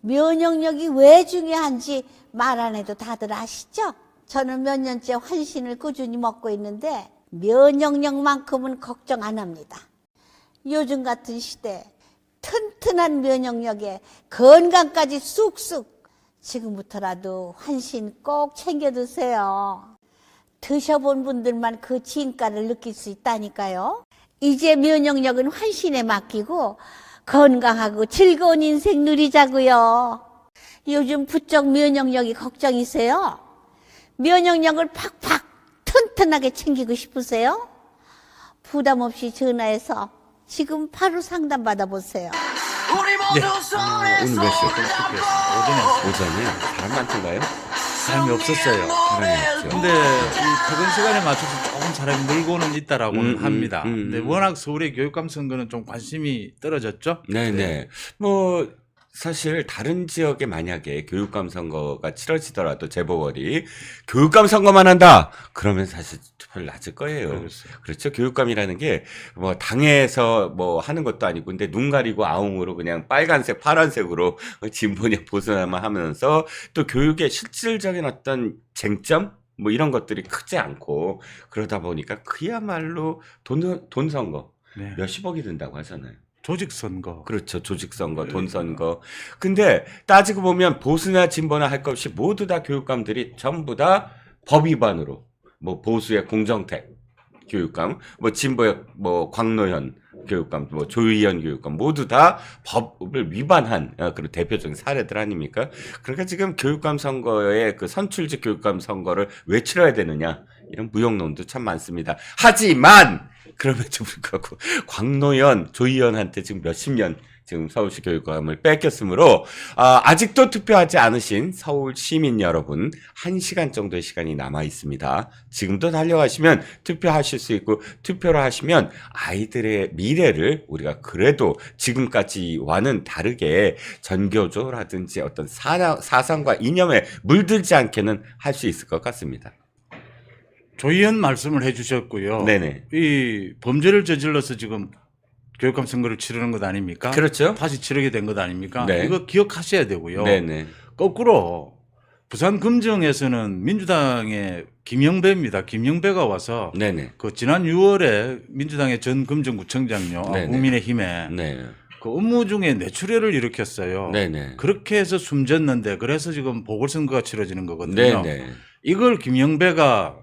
면역력이 왜 중요한지 말 안 해도 다들 아시죠? 저는 몇 년째 환신을 꾸준히 먹고 있는데 면역력만큼은 걱정 안 합니다. 요즘 같은 시대 튼튼한 면역력에 건강까지 쑥쑥. 지금부터라도 환신 꼭 챙겨 드세요. 드셔본 분들만 그 진가를 느낄 수 있다니까요. 이제 면역력은 환신에 맡기고 건강하고 즐거운 인생 누리자고요. 요즘 부쩍 면역력이 걱정이세요? 면역력을 팍팍 튼튼하게 챙기고 싶으세요? 부담 없이 전화해서 지금 바로 상담 받아보세요. 네. 오늘 몇 시에 투표했어요? 오전에 사람 많던가요? 사람이 없었어요. 사람이 없죠. 근데 이 퇴근 시간에 맞춰서 조금 사람이 늘고는 있다라고는 합니다. 근데 워낙 서울의 교육감 선거는 좀 관심이 떨어졌죠? 네네. 뭐 사실 다른 지역에 만약에 교육감 선거가 치러지더라도 재보궐이 교육감 선거만 한다 그러면 사실 투표를 낮을 거예요. 그렇죠. 교육감이라는 게 뭐 당에서 뭐 하는 것도 아니고 근데 눈 가리고 아웅으로 그냥 빨간색 파란색으로 진보냐 보수냐만 하면서 또 교육의 실질적인 어떤 쟁점 뭐 이런 것들이 크지 않고 그러다 보니까 그야말로 돈 선거 네. 몇십억이 든다고 하잖아요. 조직 선거. 그렇죠. 조직선거, 돈선거. 근데 따지고 보면 보수나 진보나 할 것 없이 모두 다 교육감들이 전부 다 법 위반으로 뭐 보수의 공정택 교육감, 뭐 진보의 뭐 광노현 교육감, 뭐 조희연 교육감 모두 다 법을 위반한 그런 대표적인 사례들 아닙니까? 그러니까 지금 교육감 선거의 그 선출직 교육감 선거를 왜 치러야 되느냐 이런 무용론도 참 많습니다. 하지만 그럼에도 불구하고 광노현, 조희연한테 지금 몇십 년 지금 서울시 교육감을 뺏겼으므로 아직도 투표하지 않으신 서울 시민 여러분 1시간 정도의 시간이 남아 있습니다. 지금도 달려가시면 투표하실 수 있고 투표를 하시면 아이들의 미래를 우리가 그래도 지금까지와는 다르게 전교조라든지 어떤 사상과 이념에 물들지 않게는 할 수 있을 것 같습니다. 조희연 말씀을 해주셨고요. 네네. 이 범죄를 저질러서 지금 교육감 선거를 치르는 것 아닙니까? 그렇죠. 다시 치르게 된 것 아닙니까? 네. 이거 기억하셔야 되고요. 네네. 거꾸로 부산 금정에서는 민주당의 김영배입니다. 김영배가 와서 네네. 그 지난 6월에 민주당의 전 금정구청장요, 네네. 국민의힘에 네. 그 업무 중에 뇌출혈을 일으켰어요. 네네. 그렇게 해서 숨졌는데 그래서 지금 보궐선거가 치러지는 거거든요. 네네. 이걸 김영배가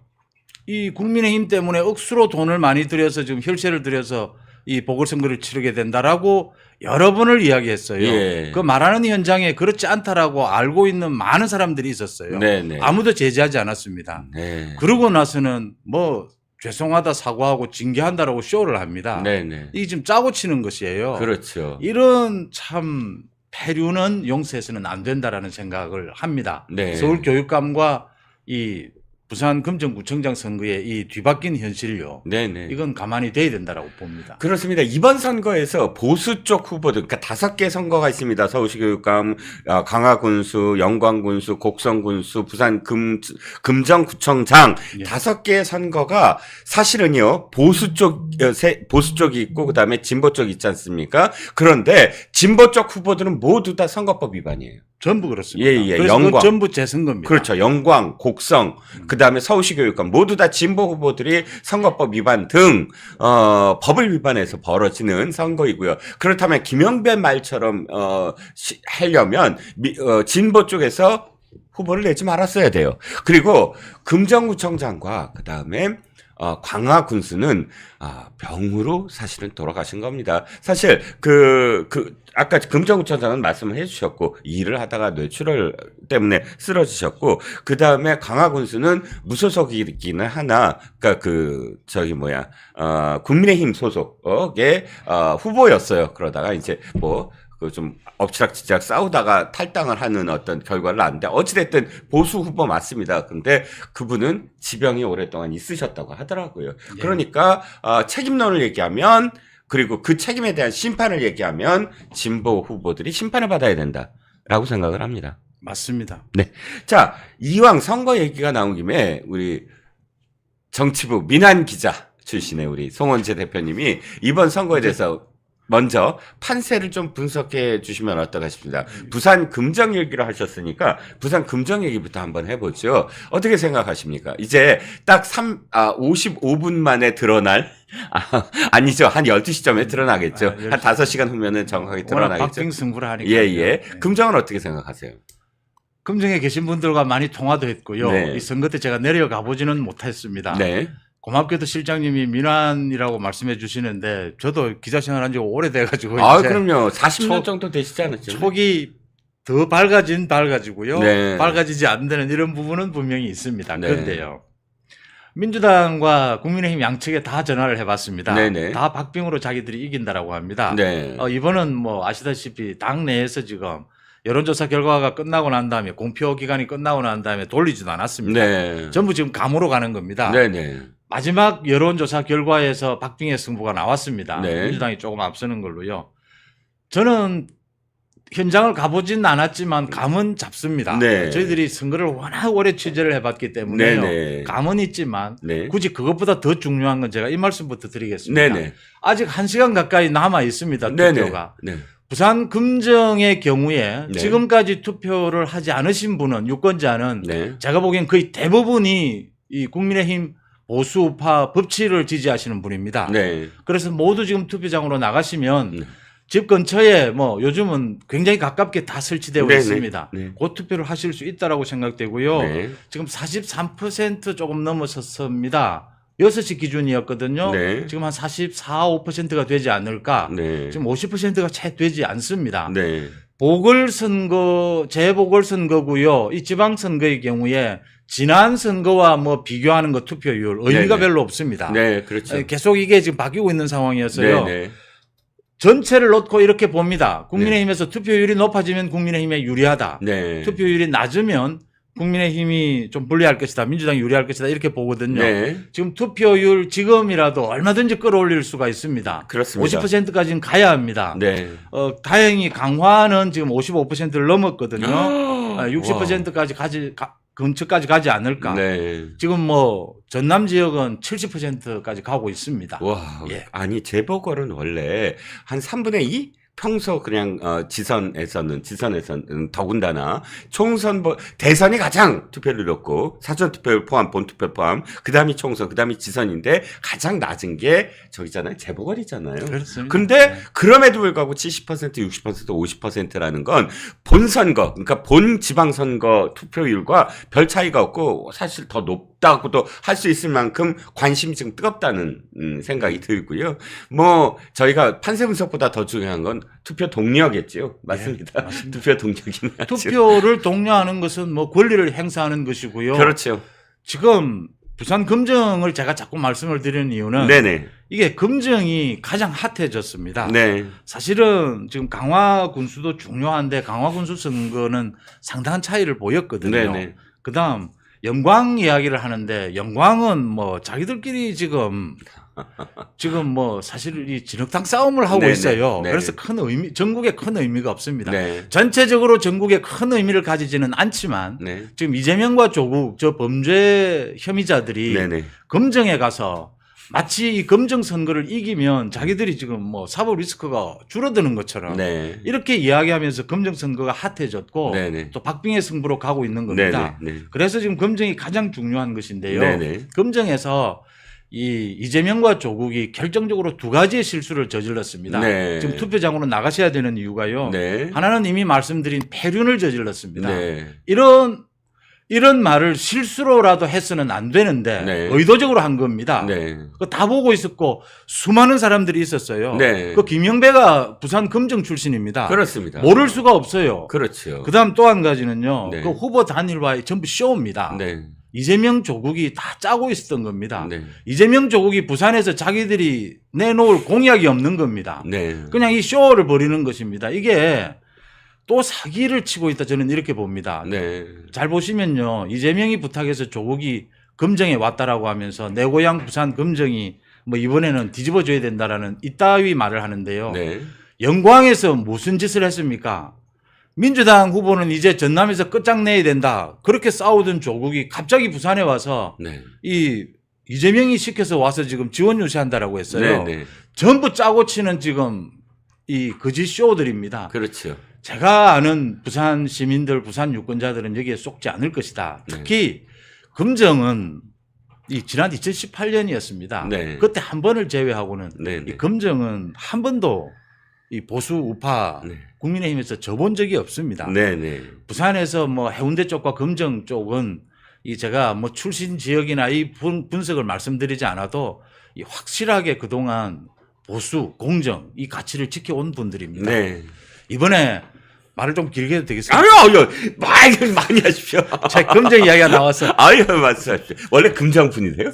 이 국민의힘 때문에 억수로 돈을 많이 들여서 지금 혈세를 들여서 이 보궐선거를 치르게 된다라고 여러 번을 이야기했어요. 예. 그 말하는 현장에 그렇지 않다라고 알고 있는 많은 사람들이 있었어요. 네네. 아무도 제지하지 않았습니다. 네. 그러고 나서는 뭐 죄송하다 사과하고 징계한다라고 쇼를 합니다. 네네. 이게 지금 짜고 치는 것이에요. 그렇죠. 이런 참 패류는 용서해서는 안 된다라는 생각을 합니다. 네. 서울 교육감과 이 부산 금정구청장 선거의 이 뒤바뀐 현실요. 네네. 이건 가만히 돼야 된다라고 봅니다. 그렇습니다. 이번 선거에서 보수 쪽 후보들, 그러니까 5개 선거가 있습니다. 서울시 교육감, 강화군수, 영광군수, 곡성군수, 부산 금정구청장 예. 5개의 선거가 사실은요 보수 쪽이 있고 그다음에 진보 쪽이 있지 않습니까? 그런데 진보 쪽 후보들은 모두 다 선거법 위반이에요. 전부 그렇습니다. 예, 그래서 영광. 그건 전부 재선거입니다. 그렇죠. 영광, 곡성, 그다음에 서울시 교육감 모두 다 진보 후보들이 선거법 위반 등 법을 위반해서 벌어지는 선거이고요. 그렇다면 김영배 말처럼 하려면 진보 쪽에서 후보를 내지 말았어야 돼요. 그리고 금정구청장과 그다음에 광화군수는 병으로 사실은 돌아가신 겁니다. 사실 아까 금정구청장은 말씀을 해주셨고 일을 하다가 뇌출혈 때문에 쓰러지셨고 그 다음에 강화군수는 무소속이기는 하나 그러니까 국민의힘 소속의 후보였어요. 그러다가 이제 좀 엎치락뒤치락 싸우다가 탈당을 하는 어떤 결과를 낳았는데 어찌됐든 보수 후보 맞습니다. 근데 그분은 지병이 오랫동안 있으셨다고 하더라고요. 예. 그러니까 책임론을 얘기하면 그리고 그 책임에 대한 심판을 얘기하면 진보 후보들이 심판을 받아야 된다라고 생각을 합니다. 맞습니다. 네. 자, 이왕 선거 얘기가 나온 김에 우리 정치부 민한 기자 출신의 우리 송원재 대표님이 이번 선거에 대해서 먼저 판세를 좀 분석해 주시면 어떨까 싶습니다. 부산 금정 얘기를 하셨으니까 부산 금정 얘기부터 한번 해보죠. 어떻게 생각하십니까? 이제 딱 55분 만에 드러날 아니죠. 한 12시쯤에 드러나겠죠. 한 5시간 후면은 정확하게 드러나겠죠. 박빙 승부를 하니까. 예, 예. 금정은 어떻게 생각하세요? 금정에 계신 분들과 많이 통화도 했고요. 네. 이 선거 때 제가 내려가 보지는 못했습니다. 네. 고맙게도 실장님이 민환이라고 말씀해 주시는데 저도 기자 생활한 지 오래돼가지고 아, 이제 그럼요. 40년 정도 되시지 않았죠? 촉이 더 밝아지고요. 네. 밝아지지 않는 이런 부분은 분명히 있습니다. 네. 그런데요. 민주당과 국민의힘 양측에 다 전화를 해봤습니다. 네네. 다 박빙으로 자기들이 이긴다라고 합니다. 네. 이번은 뭐 아시다시피 당 내에서 지금 여론조사 결과가 끝나고 난 다음에 공표 기간이 끝나고 난 다음에 돌리지도 않았습니다. 네. 전부 지금 감으로 가는 겁니다. 네네. 마지막 여론조사 결과에서 박빙의 승부가 나왔습니다. 네. 민주당이 조금 앞서는 걸로요. 저는 현장을 가보진 않았지만 감은 잡습니다. 네. 저희들이 선거를 워낙 오래 취재를 해봤기 때문에요. 네네. 감은 있지만 네. 굳이 그것보다 더 중요한 건 제가 이 말씀부터 드리겠습니다. 네네. 아직 1시간 가까이 남아 있습니다. 네네. 투표가. 네. 부산 금정의 경우에 네. 지금까지 투표를 하지 않으신 분은 유권자는 네. 제가 보기엔 거의 대부분이 이 국민의힘 보수파 법치를 지지하시는 분입니다. 네. 그래서 모두 지금 투표장으로 나가시면 네. 집 근처에 뭐 요즘은 굉장히 가깝게 다 설치되어 네네. 있습니다. 네. 그 투표를 하실 수 있다라고 생각되고요. 네. 지금 43% 조금 넘어섰습니다. 6시 기준이었거든요. 네. 지금 한 44, 5%가 되지 않을까. 네. 지금 50%가 채 되지 않습니다. 네. 보궐선거, 재보궐선거고요. 이 지방선거의 경우에 지난 선거와 뭐 비교하는 거 투표율 의미가 네네. 별로 없습니다. 네. 그렇죠. 계속 이게 지금 바뀌고 있는 상황이어서요. 네네. 전체를 놓고 이렇게 봅니다. 국민의힘에서 투표율이 높아지면 국민의힘에 유리하다. 네. 투표율이 낮으면 국민의힘이 좀 불리할 것이다. 민주당이 유리할 것이다. 이렇게 보거든요. 네. 지금 투표율 지금이라도 얼마든지 끌어올릴 수가 있습니다. 그렇습니다. 50%까지는 가야 합니다. 네. 다행히 강화는 지금 55%를 넘었거든요. 와. 60%까지 근처까지 가지 않을까. 네. 지금 뭐 전남 지역은 70%까지 가고 있습니다. 와. 예. 아니, 재보궐은 원래 한 3분의 2? 평소 그냥 지선에서는 더군다나 총선 대선이 가장 투표율이 높고 사전 투표율 포함 본투표 포함 그다음이 총선 그다음이 지선인데 가장 낮은 게 저기잖아요. 재보궐이잖아요. 그렇습니다. 근데 그럼에도 불구하고 70%, 60%, 50%라는 건 본선거 그러니까 본 지방선거 투표율과 별 차이가 없고 사실 더 높다고도 할 수 있을 만큼 관심이 지금 뜨겁다는 생각이 들고요. 뭐 저희가 판세 분석보다 더 중요한 건 투표 동료겠죠. 맞습니다. 맞습니다. 투표 동료긴 하죠. 투표를 독려하는 것은 뭐 권리를 행사하는 것이고요. 그렇죠. 지금 부산 금정을 제가 자꾸 말씀을 드리는 이유는 네네. 이게 금정이 가장 핫해졌습니다. 네. 사실은 지금 강화 군수도 중요한데 강화 군수 선거는 상당한 차이를 보였거든요. 네네. 그다음 영광 이야기를 하는데 영광은 뭐 자기들끼리 지금 뭐 사실 이 진흙탕 싸움을 하고 네네. 있어요. 네네. 그래서 전국에 큰 의미가 없습니다. 네. 전체적으로 전국에 큰 의미를 가지지는 않지만 네. 지금 이재명과 조국 저 범죄 혐의자들이 네네. 금정에 가서 마치 이 금정 선거를 이기면 자기들이 지금 뭐 사법 리스크가 줄어드는 것처럼 네. 이렇게 이야기하면서 금정 선거가 핫해졌고 네네. 또 박빙의 승부로 가고 있는 겁니다. 네네. 그래서 지금 금정이 가장 중요한 것인데요. 네네. 금정에서 이재명과 조국이 결정적으로 두 가지의 실수를 저질렀습니다. 네. 지금 투표장으로 나가셔야 되는 이유가요. 네. 하나는 이미 말씀드린 폐륜을 저질렀습니다. 네. 이런 말을 실수로라도 해서는 안 되는데 네. 의도적으로 한 겁니다. 네. 그거 다 보고 있었고 수많은 사람들이 있었어요. 네. 그 김영배가 부산 금정 출신입니다. 그렇습니다. 모를 수가 없어요. 그렇죠. 그다음 또 한 가지는요. 네. 그 후보 단일화의 전부 쇼입니다. 네. 이재명 조국이 다 짜고 있었던 겁니다. 네. 이재명 조국이 부산에서 자기들이 내놓을 공약이 없는 겁니다. 네. 그냥 이 쇼를 벌이는 것입니다. 이게 또 사기를 치고 있다 저는 이렇게 봅니다. 네. 잘 보시면요. 이재명이 부탁해서 조국이 금정에 왔다라고 하면서 내 고향 부산 금정이 뭐 이번에는 뒤집어줘야 된다라는 이따위 말을 하는데요. 네. 영광에서 무슨 짓을 했습니까? 민주당 후보는 이제 전남에서 끝장내야 된다. 그렇게 싸우던 조국이 갑자기 부산에 와서 네. 이재명이 시켜서 와서 지금 지원 유세한다라고 했어요. 네. 네. 전부 짜고 치는 지금 이 거짓 쇼들입니다. 그렇죠. 제가 아는 부산 시민들, 부산 유권자들은 여기에 속지 않을 것이다. 특히 금정은 이 지난 2018년이었습니다. 네. 그때 한 번을 제외하고는 네. 이 금정은 한 번도 이 보수 우파 네. 국민의힘에서 져본 적이 없습니다. 네네. 부산에서 뭐 해운대 쪽과 금정 쪽은 이 제가 뭐 출신 지역이나 이 분석을 말씀드리지 않아도 이 확실하게 그동안 보수, 공정 이 가치를 지켜온 분들입니다. 네. 이번에 말을 좀 길게 해도 되겠습니까? 아유, 말 많이 하십시오. 제 금정 이야기가 나와서 아유, 말씀하십시오. 원래 금정분이세요?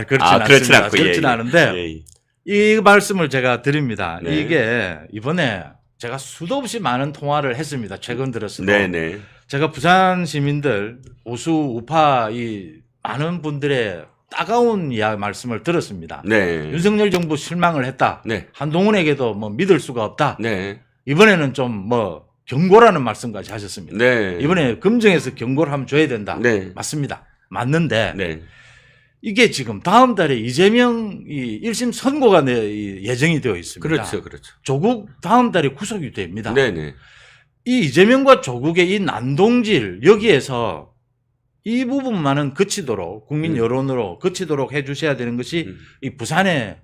그렇진 않습니다. 않고, 그렇진 예, 예. 않은데 예, 이 말씀을 제가 드립니다. 네. 이게 이번에 제가 수도 없이 많은 통화를 했습니다. 최근 들어서도. 네네. 제가 부산 시민들, 보수 우파 이 많은 분들의 따가운 말씀을 들었습니다. 네. 윤석열 정부 실망을 했다. 네. 한동훈에게도 뭐 믿을 수가 없다. 네. 이번에는 좀 뭐 경고라는 말씀까지 하셨습니다. 네. 이번에 금정에서 경고를 한번 줘야 된다. 네. 맞습니다. 맞는데 네. 이게 지금 다음 달에 이재명 이 1심 선고가 예정이 되어 있습니다. 그렇죠. 그렇죠. 조국 다음 달에 구속이 됩니다. 네네. 이 이재명과 조국의 이 난동질 여기에서 이 부분만은 그치도록 국민 여론으로 그치도록 해주셔야 되는 것이 이 부산의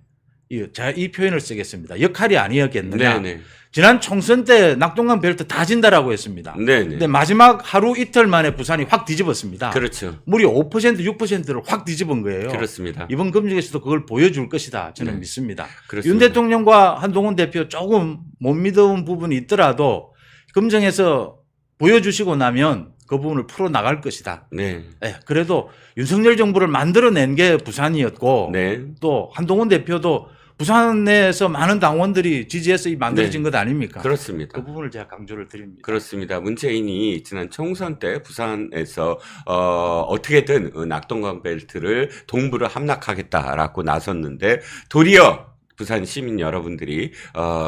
제가 이 표현을 쓰겠습니다. 역할이 아니었겠느냐. 네네. 지난 총선 때 낙동강 벨트 다 진다라고 했습니다. 네네. 근데 마지막 하루 이틀 만에 부산이 확 뒤집었습니다. 그렇죠. 무려 5% 6%를 확 뒤집은 거예요. 그렇습니다. 이번 금정에서도 그걸 보여줄 것이다. 저는 네. 믿습니다. 그렇습니다. 윤 대통령과 한동훈 대표 조금 못 믿어온 부분이 있더라도 금정에서 보여주시고 나면 그 부분을 풀어나갈 것이다. 네. 네, 그래도 윤석열 정부를 만들어낸 게 부산이었고 네. 또 한동훈 대표도 부산에서 많은 당원들이 지지해서 이 만들어진 네. 것 아닙니까? 그렇습니다. 그 부분을 제가 강조를 드립니다. 그렇습니다. 문재인이 지난 총선 때 부산에서 어떻게든 낙동강 벨트를 동부를 함락하겠다라고 나섰는데 도리어 부산 시민 여러분들이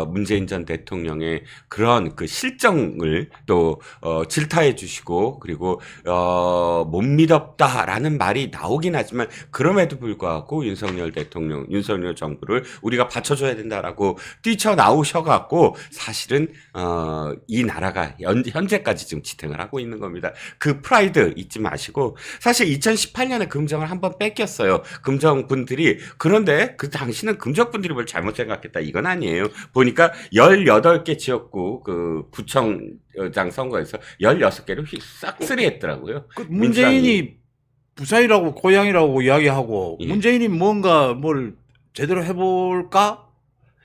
문재인 전 대통령의 그런 그 실정을 또 질타해 주시고 그리고 못 믿었다라는 말이 나오긴 하지만 그럼에도 불구하고 윤석열 대통령, 윤석열 정부를 우리가 받쳐줘야 된다라고 뛰쳐나오셔갖고 사실은 이 나라가 현재까지 지금 지탱을 하고 있는 겁니다. 그 프라이드 잊지 마시고 사실 2018년에 금정을 한번 뺏겼어요. 금정 분들이. 그런데 그 당시는 금정 분들이 뭘 잘못 생각했다 이건 아니에요. 보니까 18개 지역구 그 구청장 선거에서 16개를 싹쓸이 했더라고요. 그 문재인이 부산이라고 고향이라고 이야기하고 예. 문재인이 뭔가 뭘 제대로 해볼까?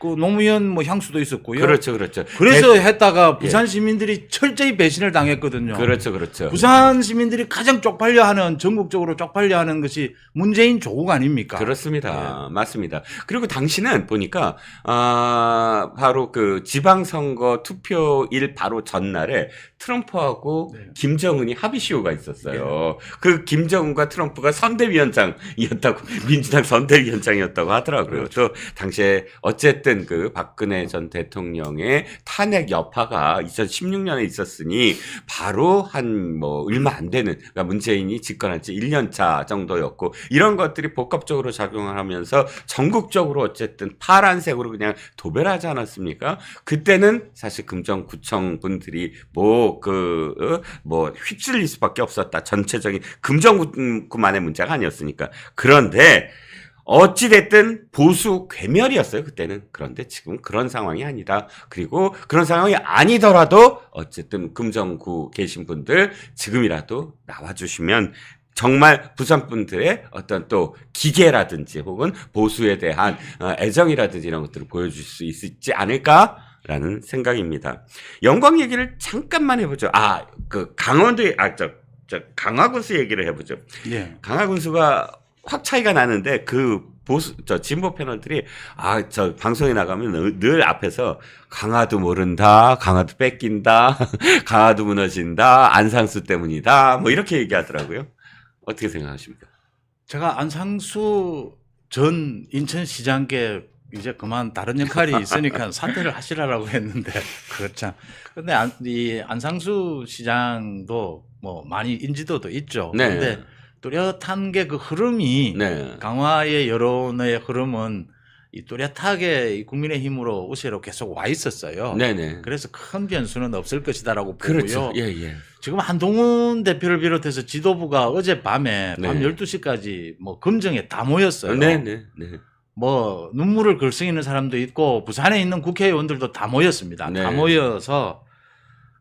그 노무현 뭐 향수도 있었고요. 그렇죠, 그렇죠. 그래서 했다가 부산 시민들이 철저히 배신을 당했거든요. 그렇죠, 그렇죠. 부산 시민들이 가장 쪽팔려하는 전국적으로 쪽팔려하는 것이 문재인 조국 아닙니까? 그렇습니다. 맞습니다. 그리고 당시는 보니까 바로 그 지방선거 투표일 바로 전날에 트럼프하고 네. 김정은이 합의시효가 있었어요. 그 김정은과 트럼프가 선대위원장이었다고 민주당 선대위원장이었다고 하더라고요. 또 당시에 어쨌든 그 박근혜 전 대통령의 탄핵 여파가 2016년에 있었으니 바로 한 뭐 얼마 안 되는 그러니까 문재인이 집권한 지 1년 차 정도였고 이런 것들이 복합적으로 작용을 하면서 전국적으로 어쨌든 파란색으로 그냥 도배하지 않았습니까? 그때는 사실 금정구청 분들이 휩쓸릴 수밖에 없었다. 전체적인 금정구만의 문제가 아니었으니까. 그런데 어찌됐든 보수 괴멸이었어요, 그때는. 그런데 지금 그런 상황이 아니다. 그리고 그런 상황이 아니더라도 어쨌든 금정구 계신 분들 지금이라도 나와주시면 정말 부산 분들의 어떤 또 기계라든지 혹은 보수에 대한 애정이라든지 이런 것들을 보여줄 수 있지 않을까? 라는 생각입니다. 영광 얘기를 잠깐만 해보죠. 강화군수 얘기를 해보죠. 예. 강화군수가 확 차이가 나는데 진보 패널들이 저 방송에 나가면 늘 앞에서 강화도 모른다, 강화도 뺏긴다, 강화도 무너진다, 안상수 때문이다, 뭐 이렇게 얘기하더라고요. 어떻게 생각하십니까? 제가 안상수 전 인천시장께 이제 그만 다른 역할이 있으니까 사퇴를 하시라고 했는데 그렇죠. 근데 이 안상수 시장도 뭐 많이 인지도도 있죠. 네. 근데 뚜렷한 게 그 흐름이 네. 강화의 여론의 흐름은 이 뚜렷하게 이 국민의힘으로 우세로 계속 와 있었어요. 네네. 그래서 큰 변수는 없을 것이다라고 그렇죠. 보고요. 예, 예. 지금 한동훈 대표를 비롯해서 지도부가 어젯밤에 네. 밤 12시까지 뭐 금정에 다 모였어요. 네네. 네. 뭐 눈물을 글썽이는 사람도 있고 부산에 있는 국회의원들도 다 모였습니다. 네. 다 모여서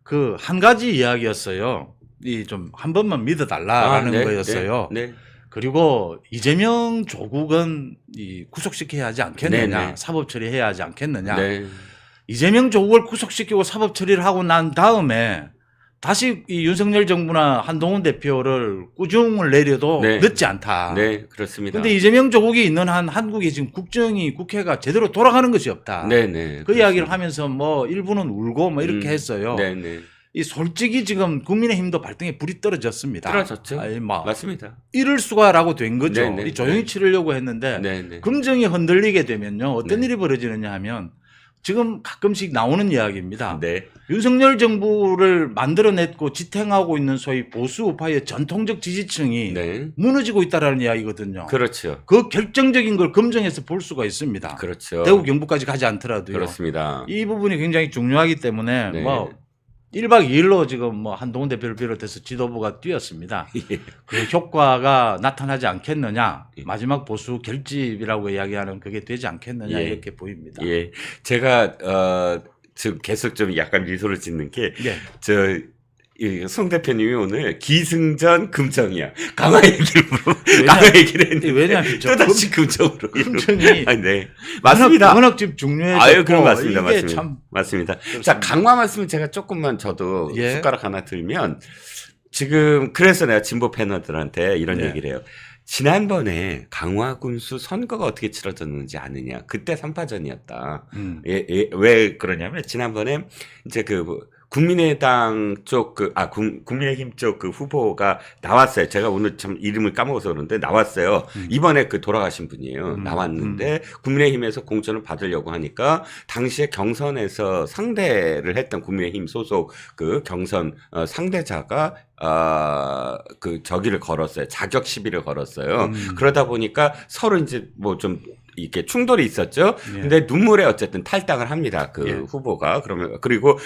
그 한 가지 이야기였어요. 이 좀 한 번만 믿어달라라는 네, 거였어요. 네. 네. 그리고 이재명 조국은 이 구속시켜야 하지 않겠느냐, 네. 사법 처리해야 하지 않겠느냐. 네. 이재명 조국을 구속시키고 사법 처리를 하고 난 다음에 다시 이 윤석열 정부나 한동훈 대표를 꾸중을 내려도 네. 늦지 않다. 네, 그렇습니다. 그런데 이재명 조국이 있는 한 한국이 지금 국회가 제대로 돌아가는 것이 없다. 네네. 그 이야기를 하면서 뭐 일부는 울고 뭐 이렇게 했어요. 네네. 이 솔직히 지금 국민의힘도 발등에 불이 떨어졌습니다. 떨어졌죠. 아니, 뭐 맞습니다. 이럴 수가라고 된 거죠. 네네. 이 조용히 치르려고 했는데 네네. 금정이 흔들리게 되면요 어떤 네. 일이 벌어지느냐 하면 지금 가끔씩 나오는 이야기입니다. 네. 윤석열 정부를 만들어냈고 지탱하고 있는 소위 보수 우파의 전통적 지지층이 네. 무너지고 있다라는 이야기거든요. 그렇죠. 그 결정적인 걸 금정에서 볼 수가 있습니다. 그렇죠. 대구 경북까지 가지 않더라도요. 그렇습니다. 이 부분이 굉장히 중요하기 때문에 네. 뭐 1박 2일로 지금 뭐 한동훈 대표를 비롯해서 지도부가 뛰었습니다. 예. 그 효과가 나타나지 않겠느냐. 예. 마지막 보수 결집이라고 이야기하는 그게 되지 않겠느냐 예. 이렇게 보입니다. 예. 제가 지금 계속 좀 약간 미소를 짓는 게 송 대표님이 오늘 기승전 금정이야. 강화 얘기를 강화 얘기를 했는데 왜냐하면 또다시 금정으로. 금정이 아, 네. 맞습니다. 워낙 지금 중요해졌고 아유, 그럼 맞습니다. 이게 맞습니다. 참 맞습니다. 그렇습니다. 자, 강화 말씀 제가 조금만 저도 예. 숟가락 하나 들면 지금 그래서 내가 진보 패널들한테 이런 예. 얘기를 해요. 지난번에 강화군수 선거가 어떻게 치러졌는지 아느냐. 그때 3파전이었다. 왜 그러냐면 지난번에 이제 국민의당 쪽 국민의힘 쪽 그 후보가 나왔어요. 제가 오늘 참 이름을 까먹어서 그러는데 나왔어요. 이번에 돌아가신 분이에요. 나왔는데 국민의힘에서 공천을 받으려고 하니까 당시에 경선에서 상대를 했던 국민의힘 소속 그 경선 상대자가 저기를 걸었어요. 자격 시비를 걸었어요. 그러다 보니까 서로 이제 뭐 좀 이렇게 충돌이 있었죠. 예. 근데 눈물에 어쨌든 탈당을 합니다. 예. 후보가. 그리고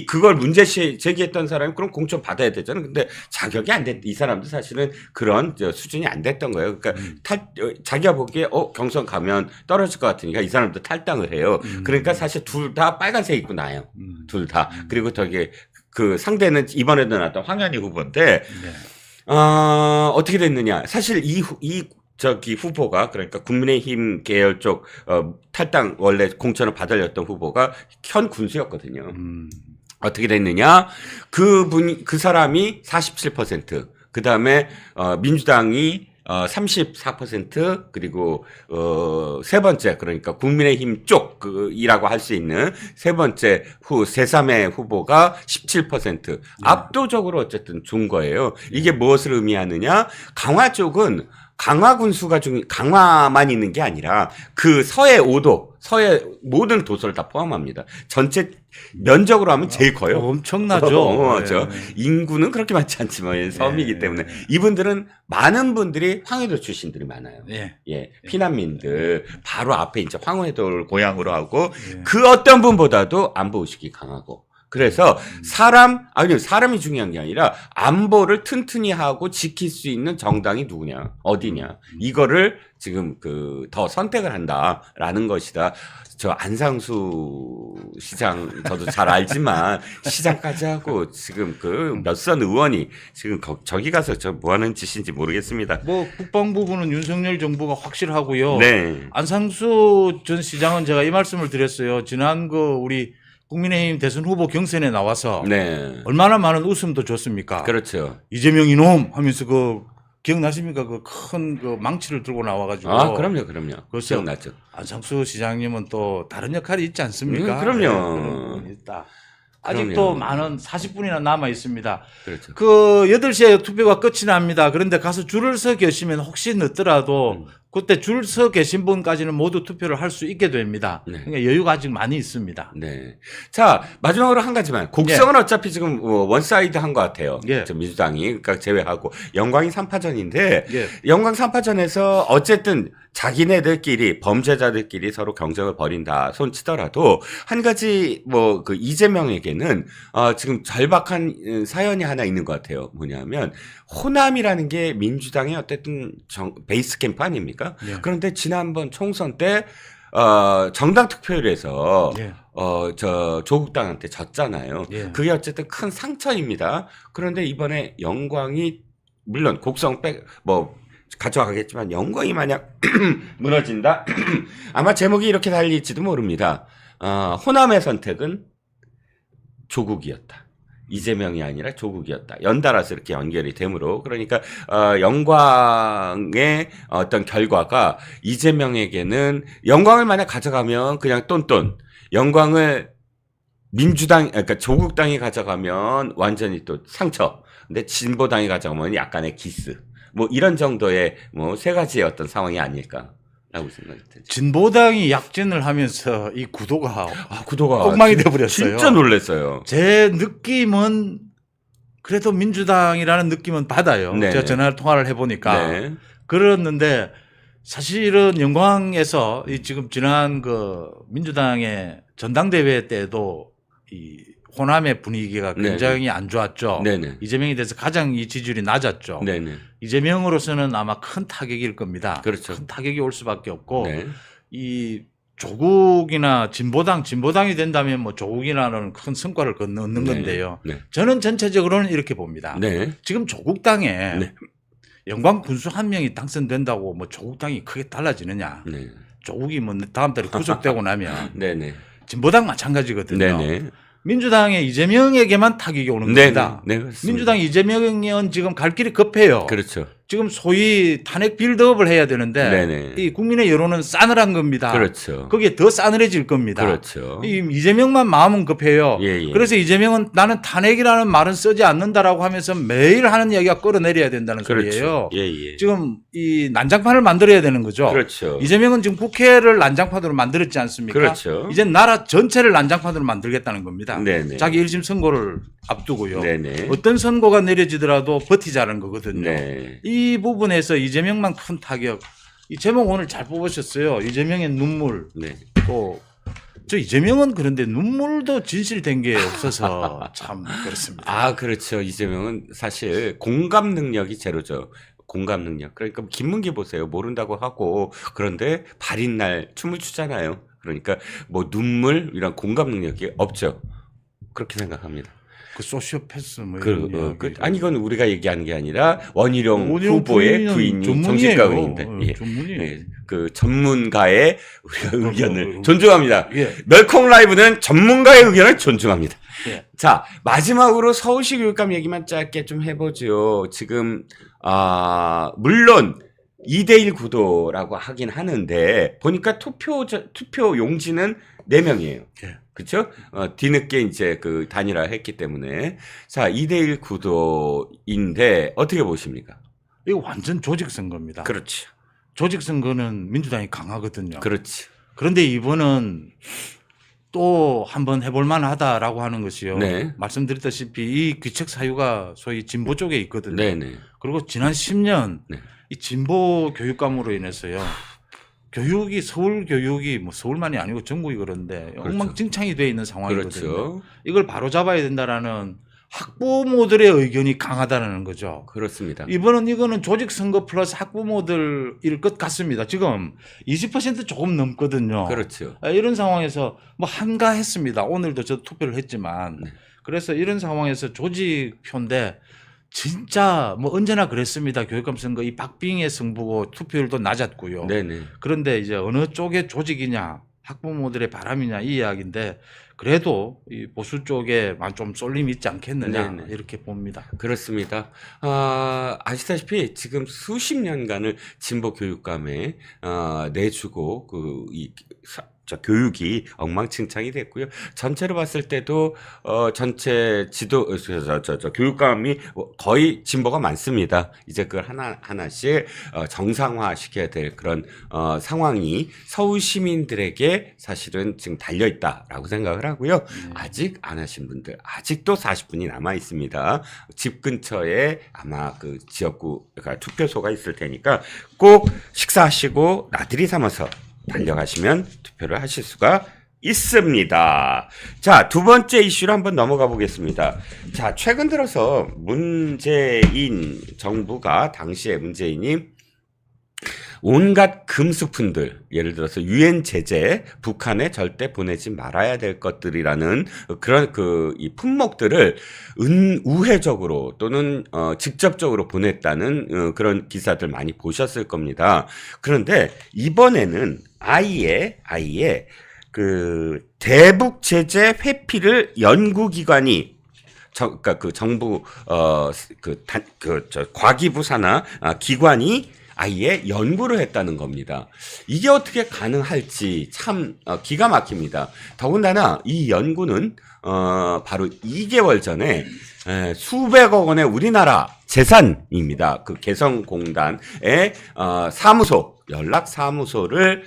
그걸 문제 제기했던 사람이 그럼 공천 받아야 되잖아요. 근데 자격이 안 됐, 이 사람도 사실은 그런 수준이 안 됐던 거예요. 그러니까 자기가 보기에 경선 가면 떨어질 것 같으니까 이 사람도 탈당을 해요. 그러니까 사실 둘 다 빨간색 입고 나요. 둘 다. 그리고 그 상대는 이번에도 나왔던 황현희 후보인데, 어떻게 됐느냐. 사실 후보가, 그러니까 국민의힘 계열 쪽, 탈당, 원래 공천을 받으려던 후보가 현 군수였거든요. 어떻게 됐느냐. 그 사람이 47%, 그 다음에, 민주당이 34% 그리고 세 번째 그러니까 국민의힘 쪽이라고 할 수 있는 세 번째 제3의 후보가 17% 압도적으로 어쨌든 준 거예요. 이게 무엇을 의미하느냐? 강화 쪽은 강화 군수가 강화만 있는 게 아니라 그 서해 모든 도서를 다 포함합니다. 전체 면적으로 하면 제일 커요. 엄청나죠. 인구는 그렇게 많지 않지만 섬이기 때문에 이분들은 많은 분들이 황해도 출신들이 많아요. 예, 피난민들 바로 앞에 이제 황해도를 고향으로 하고 그 어떤 분보다도 안보 의식이 강하고. 그래서 사람이 중요한 게 아니라 안보를 튼튼히 하고 지킬 수 있는 정당이 누구냐, 어디냐. 이거를 지금 더 선택을 한다라는 것이다. 저 안상수 시장 저도 잘 알지만 시장까지 하고 지금 몇선 의원이 지금 저기 가서 뭐 하는 짓인지 모르겠습니다. 뭐 국방부는 윤석열 정부가 확실하고요. 네. 안상수 전 시장은 제가 이 말씀을 드렸어요. 지난 우리 국민의힘 대선 후보 경선에 나와서 얼마나 많은 웃음도 줬습니까? 그렇죠. 이재명 이놈 하면서 기억나십니까? 큰 망치를 들고 나와가지고. 그럼요. 그래서 기억나죠. 안상수 시장님은 또 다른 역할이 있지 않습니까? 그럼요. 그런 부분이 있다. 아직도 많은 40분이나 남아 있습니다. 그렇죠. 8시에 투표가 끝이 납니다. 그런데 가서 줄을 서 계시면 혹시 늦더라도 그때 줄 서 계신 분까지는 모두 투표를 할 수 있게 됩니다. 네. 그러니까 여유가 아직 많이 있습니다. 네. 자, 마지막으로 한 가지만. 곡성은 어차피 지금 원사이드 한 것 같아요. 예. 저 민주당이, 그러니까 제외하고. 영광이 3파전인데, 예. 영광 3파전에서 어쨌든 자기네들끼리, 범죄자들끼리 서로 경쟁을 벌인다, 손 치더라도, 한 가지, 그 이재명에게는, 지금 절박한 사연이 하나 있는 것 같아요. 뭐냐면, 호남이라는 게 민주당의 어쨌든 베이스 캠프 아닙니까? 예. 그런데 지난번 총선 때, 정당 투표율에서 예. 조국당한테 졌잖아요. 예. 그게 어쨌든 큰 상처입니다. 그런데 이번에 영광이 물론 곡성 가져가겠지만 영광이 만약 무너진다. 아마 제목이 이렇게 달릴지도 모릅니다. 호남의 선택은 조국이었다. 이재명이 아니라 조국이었다. 연달아서 이렇게 연결이 되므로 그러니까 영광의 어떤 결과가 이재명에게는 영광을 만약 가져가면 그냥 똔똔, 영광을 그러니까 조국당이 가져가면 완전히 또 상처. 근데 진보당이 가져가면 약간의 기스. 이런 정도의 세 가지의 어떤 상황이 아닐까라고 생각이 들죠. 진보당이 약진을 하면서 이 구도가 구도가 엉망이 돼버렸어요. 진짜 놀랐어요. 제 느낌은 그래도 민주당이라는 느낌은 받아요. 네. 제가 전화 통화를 해보니까 네. 그랬는데 사실은 영광에서 지금 지난 민주당의 전당대회 때도 이 호남의 분위기가 굉장히 안 좋았죠. 네네. 이재명에 대해서 가장 이 지지율이 낮았죠. 네네. 이재명으로서는 아마 큰 타격일 겁니다. 그렇죠. 큰 타격이 올 수밖에 없고 네. 이 조국이나 진보당이 된다면 조국이라는 큰 성과를 얻는 건데요. 네. 저는 전체적으로는 이렇게 봅니다. 네. 지금 조국당에 네. 영광 군수 한 명이 당선된다고 조국당이 크게 달라지느냐. 네. 조국이 다음 달에 구속되고 나면 네네. 진보당 마찬가지거든요. 네네. 민주당의 이재명에게만 타격이 오는 네네. 겁니다. 네, 그렇습니다. 민주당 이재명은 지금 갈 길이 급해요. 그렇죠. 지금 소위 탄핵 빌드업을 해야 되는데 네네. 이 국민의 여론은 싸늘한 겁니다. 그렇죠. 거기에 더 싸늘해질 겁니다. 그렇죠. 이재명만 마음은 급해요. 예, 예. 그래서 이재명은 나는 탄핵이라는 말은 쓰지 않는다라고 하면서 매일 하는 이야기가 끌어내려야 된다는 소리예요. 그렇죠. 예, 예. 지금 이 난장판을 만들어야 되는 거죠. 그렇죠. 이재명은 지금 국회를 난장판으로 만들었지 않습니까? 그렇죠. 이제 나라 전체를 난장판으로 만들겠다는 겁니다. 네네. 자기 1심 선고를 앞두고요. 네네. 어떤 선고가 내려지더라도 버티자는 거거든요. 네. 이 부분에서 이재명만 큰 타격. 이 제목 오늘 잘 뽑으셨어요. 이재명의 눈물. 네. 또 저 이재명은 그런데 눈물도 진실된 게 없어서 참 그렇습니다. 그렇죠. 이재명은 사실 공감 능력이 제로죠. 공감 능력. 그러니까 김문기 보세요. 모른다고 하고 그런데 발인 날 춤을 추잖아요. 그러니까 눈물 이런 공감 능력이 없죠. 그렇게 생각합니다. 그 소시오패스 이런 이야기. 아니 이건 우리가 얘기하는 게 아니라 원희룡 원희룡 후보의 부인이 전문이에요. 정신과 의인데 예. 전문이에요. 예. 그 전문가의 우리가 의견을 존중합니다. 예. 멸콩 라이브는 전문가의 의견을 존중합니다. 예. 자, 마지막으로 서울시 교육감 얘기만 짧게 좀 해보죠. 지금 물론 2대1 구도라고 하긴 하는데 보니까 투표 용지는 4명이에요. 예. 그렇죠? 뒤늦게 이제 단일화했기 때문에 자 2대1 구도인데 어떻게 보십니까? 이거 완전 조직 선거입니다. 그렇죠. 조직 선거는 민주당이 강하거든요. 그렇지. 그런데 이번은 또 한번 해볼 만하다라고 하는 것이요. 네. 말씀드렸다시피 이 귀책 사유가 소위 진보 쪽에 있거든요. 네네. 그리고 지난 10년 네. 이 진보 교육감으로 인해서요. 교육이 서울 교육이 서울만이 아니고 전국이 그런데 그렇죠. 엉망진창이 되어 있는 상황이거든요. 그렇죠. 이걸 바로 잡아야 된다라는 학부모들의 의견이 강하다는 거죠. 그렇습니다. 이거는 조직 선거 플러스 학부모들일 것 같습니다. 지금 20% 조금 넘거든요. 그렇죠. 이런 상황에서 한가했습니다. 오늘도 저 투표를 했지만 네. 그래서 이런 상황에서 조직표인데 진짜 언제나 그랬습니다. 교육감 선거 이 박빙의 승부고 투표율도 낮았고요. 네네. 그런데 이제 어느 쪽의 조직이냐 학부모들의 바람이냐 이 이야기인데 그래도 이 보수 쪽에만 좀 쏠림이 있지 않겠느냐 네네. 이렇게 봅니다. 그렇습니다. 아시다시피 지금 수십 년간을 진보 교육감에 내주고 교육이 엉망진창이 됐고요. 전체로 봤을 때도 전체 지도 교육감이 거의 진보가 많습니다. 이제 그걸 하나씩 정상화 시켜야 될 그런 상황이 서울 시민들에게 사실은 지금 달려 있다라고 생각을 하고요. 아직 안 하신 분들 아직도 40분이 남아 있습니다. 집 근처에 아마 그 지역구 그러니까 투표소가 있을 테니까 꼭 식사하시고 나들이 삼아서 달려가시면 투표를 하실 수가 있습니다. 자, 두 번째 이슈로 한번 넘어가 보겠습니다. 자, 최근 들어서 문재인 정부가 당시에 문재인이 온갖 금수품들, 예를 들어서 유엔 제재, 북한에 절대 보내지 말아야 될 것들이라는 그런 이 품목들을 우회적으로 또는 직접적으로 보냈다는 그런 기사들 많이 보셨을 겁니다. 그런데 이번에는 아예 그 대북 제재 회피를 연구기관이 그러니까 그 정부 과기부 산하 기관이 아예 연구를 했다는 겁니다. 이게 어떻게 가능할지 참 기가 막힙니다. 더군다나 이 연구는 바로 2개월 전에 수백억 원의 우리나라 재산입니다. 그 개성공단의 연락 사무소를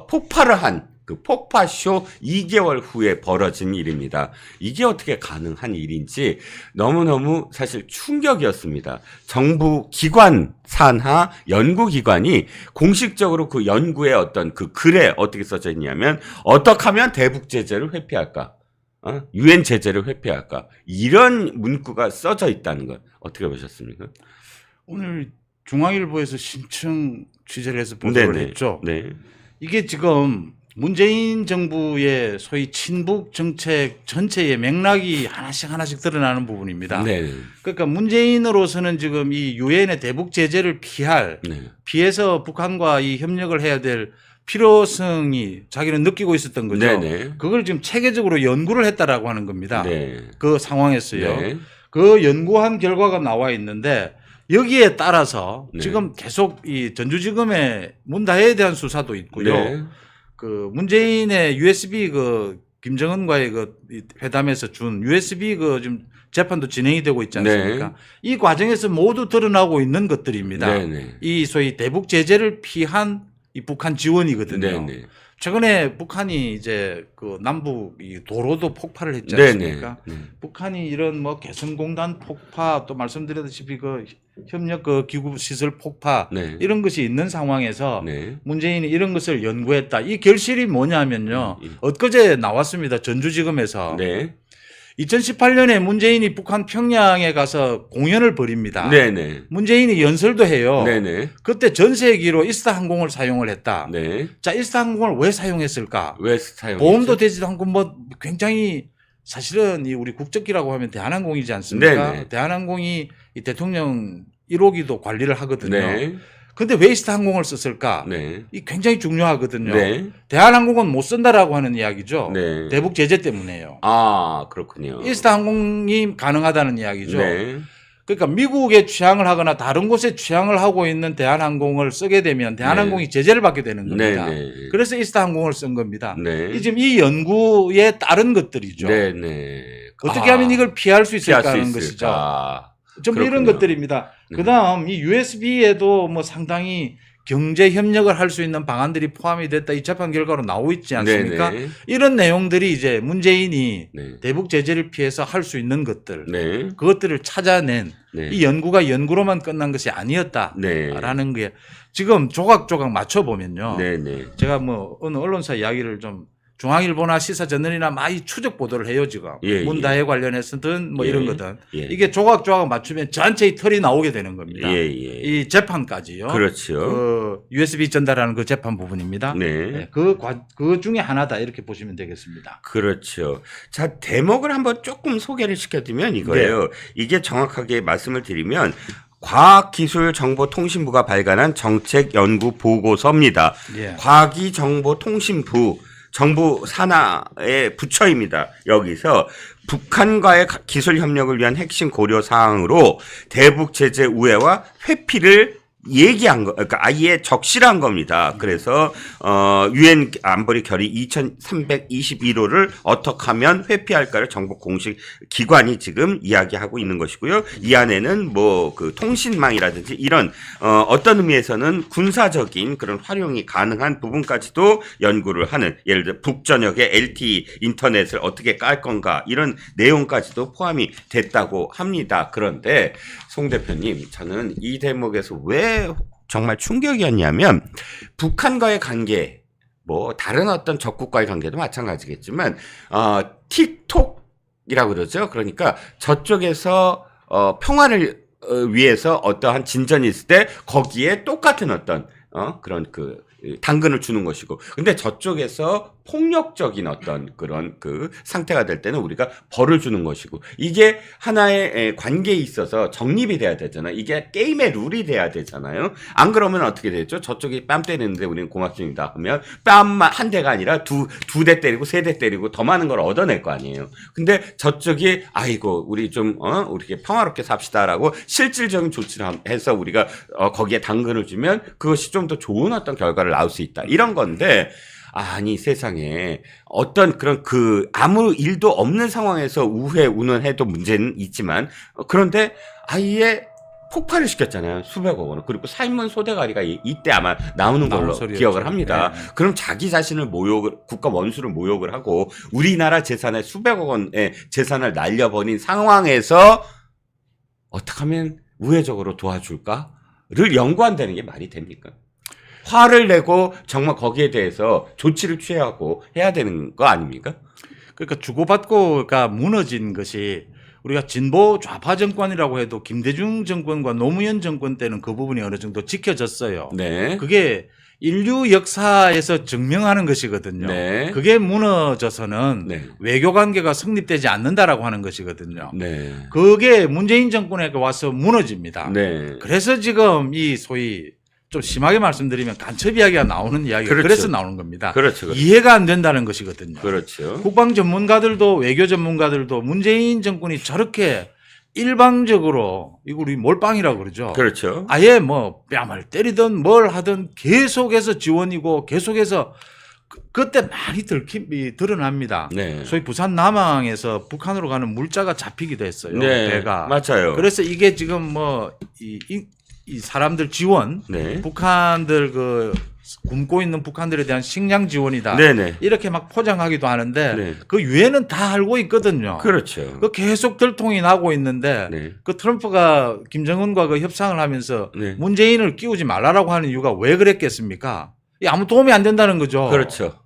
폭파를 한 그 폭파쇼 2개월 후에 벌어진 일입니다. 이게 어떻게 가능한 일인지 너무너무 사실 충격이었습니다. 정부 기관 산하 연구기관이 공식적으로 그 연구의 어떤 그 글에 어떻게 써져 있냐면 어떻게 하면 대북 제재를 회피할까? 유엔 제재를 회피할까? 이런 문구가 써져 있다는 것 어떻게 보셨습니까? 오늘 중앙일보에서 심층 취재를 해서 보도를 했죠. 네. 이게 지금 문재인 정부의 소위 친북 정책 전체의 맥락이 하나씩 드러나는 부분입니다. 네. 그러니까 문재인으로서는 지금 이 유엔의 대북 제재를 피해서 북한과 이 협력을 해야 될 필요성이 자기는 느끼고 있었던 거죠. 네네. 그걸 지금 체계적으로 연구를 했다라고 하는 겁니다. 네. 그 상황에서요. 네. 그 연구한 결과가 나와 있는데 여기에 따라서 네. 지금 계속 이 전주지검의 문다혜에 대한 수사도 있고요. 네. 그 문재인의 USB 그 김정은과의 그 회담에서 준 USB 그 지금 재판도 진행이 되고 있지 않습니까? 네. 이 과정에서 모두 드러나고 있는 것들입니다. 네. 이 소위 대북 제재를 피한 이 북한 지원이거든요. 네. 최근에 북한이 이제 그 남북 이 도로도 폭파를 했지 않습니까? 네. 북한이 이런 뭐 개성공단 폭파 또 말씀드렸다시피 그 협력 그 기구 시설 폭파 네. 이런 것이 있는 상황에서 네. 문재인이 이런 것을 연구했다. 이 결실이 뭐냐면요. 엊그제 나왔습니다. 전주지검에서. 네. 2018년에 문재인이 북한 평양에 가서 공연을 벌입니다. 네네. 문재인이 연설도 해요. 네네. 그때 전세기로 이스타 항공을 사용을 했다. 네. 자, 이스타 항공을 왜 사용했을까? 왜 사용? 보험도 되지도 않고 뭐 굉장히 사실은 이 우리 국적기라고 하면 대한항공이지 않습니까? 네네. 대한항공이 이 대통령 1호기도 관리를 하거든요. 네. 근데 왜 이스타 항공을 썼을까? 네. 이 굉장히 중요하거든요. 네. 대한항공은 못 쓴다라고 하는 이야기죠. 네. 대북 제재 때문에요. 아, 그렇군요. 이스타 항공이 가능하다는 이야기죠. 네. 그러니까 미국에 취항을 하거나 다른 곳에 취항을 하고 있는 대한항공을 쓰게 되면 대한항공이 제재를 받게 되는 겁니다. 네. 그래서 이스타 항공을 쓴 겁니다. 네. 이 지금 이 연구에 따른 것들이죠. 네네. 어떻게 하면 이걸 피할 수 있을까 피할 수 하는 있을까? 것이죠. 좀 이런 그렇군요. 것들입니다. 그다음 이 USB에도 뭐 상당히 경제 협력을 할 수 있는 방안들이 포함이 됐다. 이 재판 결과로 나오고 있지 않습니까? 네네. 이런 내용들이 이제 문재인이 네. 대북 제재를 피해서 할 수 있는 것들, 네. 그것들을 찾아낸 네. 이 연구가 연구로만 끝난 것이 아니었다라는 게 지금 조각조각 맞춰보면요. 네네. 제가 뭐 어느 언론사 이야기를 좀 중앙일보나 시사저널이나 많이 추적 보도를 해요 지금. 예, 문다혜 관련해서든 뭐 예, 이런 거든. 예. 이게 조각조각 맞추면 전체의 털이 나오게 되는 겁니다. 예. 이 재판까지요. 그렇죠. 그 USB 전달하는 그 재판 부분입니다. 네. 그 중에 하나다 이렇게 보시면 되겠습니다. 그렇죠. 자, 대목을 한번 조금 소개를 시켜드리면 이거예요. 네. 이게 정확하게 말씀을 드리면 과학기술정보통신부가 발간한 정책연구보고서입니다. 예. 과기정보통신부 정부 산하의 부처입니다. 여기서 북한과의 기술 협력을 위한 핵심 고려 사항으로 대북 제재 우회와 회피를 얘기한 거, 그러니까 아예 적시한 겁니다. 그래서 유엔 안보리 결의 2321호를 어떻게 하면 회피할까를 정부 공식 기관이 지금 이야기하고 있는 것이고요. 이 안에는 뭐 그 통신망이라든지 이런 어떤 의미에서는 군사적인 그런 활용이 가능한 부분까지도 연구를 하는, 예를 들어 북전역의 LTE 인터넷을 어떻게 깔 건가 이런 내용까지도 포함이 됐다고 합니다. 그런데 송 대표님, 저는 이 대목에서 왜 정말 충격이었냐면, 북한과의 관계, 뭐 다른 어떤 적국과의 관계도 마찬가지겠지만 틱톡이라고 그러죠. 그러니까 저쪽에서 평화를 위해서 어떠한 진전이 있을 때 거기에 똑같은 어떤 그런 그 당근을 주는 것이고, 근데 저쪽에서 폭력적인 어떤 그런 그 상태가 될 때는 우리가 벌을 주는 것이고, 이게 하나의 관계에 있어서 정립이 돼야 되잖아요. 이게 게임의 룰이 돼야 되잖아요. 안 그러면 어떻게 되죠? 저쪽이 뺨 때리는데 우리는 고맙습니다 하면 뺨만 한 대가 아니라 두 대 때리고 세 대 때리고 더 많은 걸 얻어낼 거 아니에요. 근데 저쪽이 아이고 우리 좀 우리 평화롭게 삽시다라고 실질적인 조치를 해서 우리가 거기에 당근을 주면 그것이 좀 더 좋은 어떤 결과를 나올 수 있다. 이런 건데, 아니 세상에 어떤 그런 그 아무 일도 없는 상황에서 우회 운운해도 문제는 있지만, 그런데 아예 폭발을 시켰잖아요. 수백억 원을. 그리고 살문 소대가리가 이때 아마 나오는 걸로 기억을 합니다. 네. 그럼 자기 자신을 국가 원수를 모욕을 하고 우리나라 재산의 수백억 원의 재산을 날려버린 상황에서 어떻게 하면 우회적으로 도와줄까를 연구한다는 게 말이 됩니까? 화를 내고 정말 거기에 대해서 조치를 취하고 해야 되는 거 아닙니까? 그러니까 주고받고가 무너진 것이, 우리가 진보 좌파 정권이라고 해도 김대중 정권과 노무현 정권 때는 그 부분이 어느 정도 지켜졌어요. 네. 그게 인류 역사에서 증명하는 것이거든요. 네. 그게 무너져서는 네. 외교 관계가 성립되지 않는다라고 하는 것이거든요. 네. 그게 문재인 정권에 와서 무너집니다. 네. 그래서 지금 이 소위 좀 심하게 말씀드리면 간첩 이야기가 나오는 이야기가 그렇죠. 그래서 나오는 겁니다. 그렇죠. 이해가 안 된다는 것이거든요. 그렇죠. 국방 전문가들도 외교 전문가들도 문재인 정권이 저렇게 일방적으로, 이거 우리 몰빵이라고 그러죠. 그렇죠. 아예 뭐 뺨을 때리든 뭘 하든 계속해서 지원이고 계속해서 그때 많이 드러납니다. 네. 소위 부산 남항에서 북한으로 가는 물자가 잡히기도 했어요. 네. 배가. 맞아요. 그래서 이게 지금 뭐 이 사람들 지원, 네. 북한들 굶고 있는 북한들에 대한 식량 지원이다. 네네. 이렇게 막 포장하기도 하는데 네. 그 유엔은 다 알고 있거든요. 그렇죠. 그 계속 들통이 나고 있는데 네. 그 트럼프가 김정은과 그 협상을 하면서 네. 문재인을 끼우지 말라라고 하는 이유가 왜 그랬겠습니까? 이 아무 도움이 안 된다는 거죠. 그렇죠.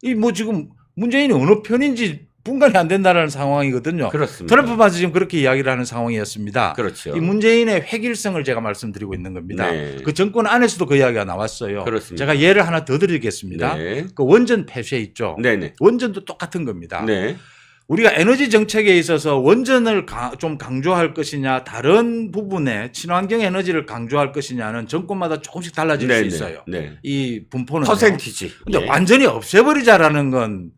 이 뭐 지금 문재인이 어느 편인지 분간이 안 된다는 상황이거든요. 그렇습니다. 트럼프만 지금 그렇게 이야기를 하는 상황이었습니다. 그렇죠. 이 문재인의 획일성을 제가 말씀드리고 있는 겁니다. 네. 그 정권 안에서도 그 이야기가 나왔어요. 그렇습니다. 제가 예를 하나 더 드리겠습니다. 네. 그 원전 폐쇄 있죠. 네네. 원전도 똑같은 겁니다. 네. 우리가 에너지 정책에 있어서 원전을 좀 강조할 것이냐, 다른 부분에 친환경 에너지를 강조할 것이냐는 정권마다 조금씩 달라질 네네. 수 있어요. 네. 이 분포는. 퍼센티지. 근데 네. 완전히 없애버리자라는 건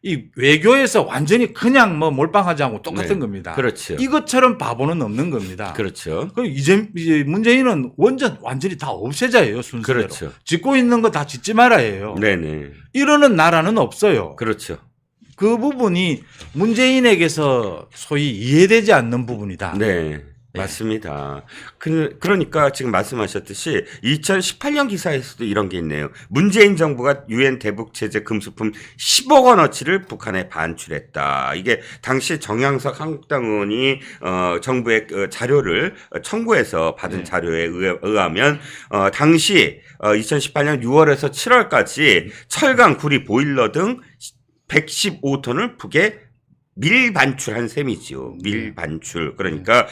이 외교에서 완전히 그냥 뭐 몰빵하지 않고 똑같은 네. 겁니다. 그렇죠. 이것처럼 바보는 없는 겁니다. 그렇죠. 그 이제 문재인은 원전 완전히 다 없애자예요, 순서대로. 그렇죠. 짓고 있는 거 다 짓지 말아예요. 네네. 이러는 나라는 없어요. 그렇죠. 그 부분이 문재인에게서 소위 이해되지 않는 부분이다. 네. 맞습니다. 그러니까 지금 말씀하셨듯이 2018년 기사에서도 이런 게 있네요. 문재인 정부가 유엔 대북 제재 금수품 10억 원어치를 북한에 반출했다. 이게 당시 정양석 한국당 의원이 정부의 자료를 청구해서 받은 자료에 의하면 당시 2018년 6월에서 7월까지 철강, 구리, 보일러 등 115톤을 북에 밀반출한 셈이지요. 밀반출. 그러니까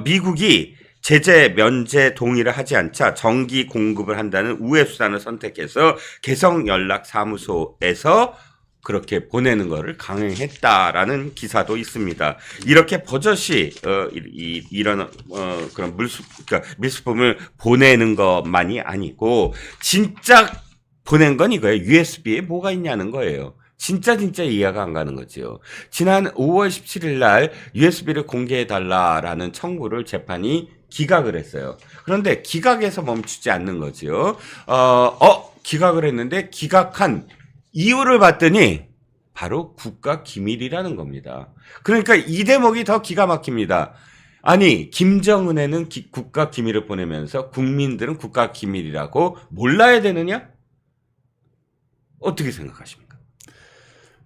미국이 제재 면제 동의를 하지 않자 정기 공급을 한다는 우회 수단을 선택해서 개성연락사무소에서 그렇게 보내는 거를 강행했다라는 기사도 있습니다. 이렇게 버젓이 이런 그런 그러니까 밀수품을 보내는 것만이 아니고 진짜 보낸 건 이거예요. USB에 뭐가 있냐는 거예요. 진짜 이해가 안 가는 거지요. 지난 5월 17일 날 USB를 공개해달라라는 청구를 재판이 기각을 했어요. 그런데 기각에서 멈추지 않는 거지요. 기각을 했는데 기각한 이유를 봤더니 바로 국가 기밀이라는 겁니다. 그러니까 이 대목이 더 기가 막힙니다. 아니, 김정은에는 국가 기밀을 보내면서 국민들은 국가 기밀이라고 몰라야 되느냐? 어떻게 생각하십니까?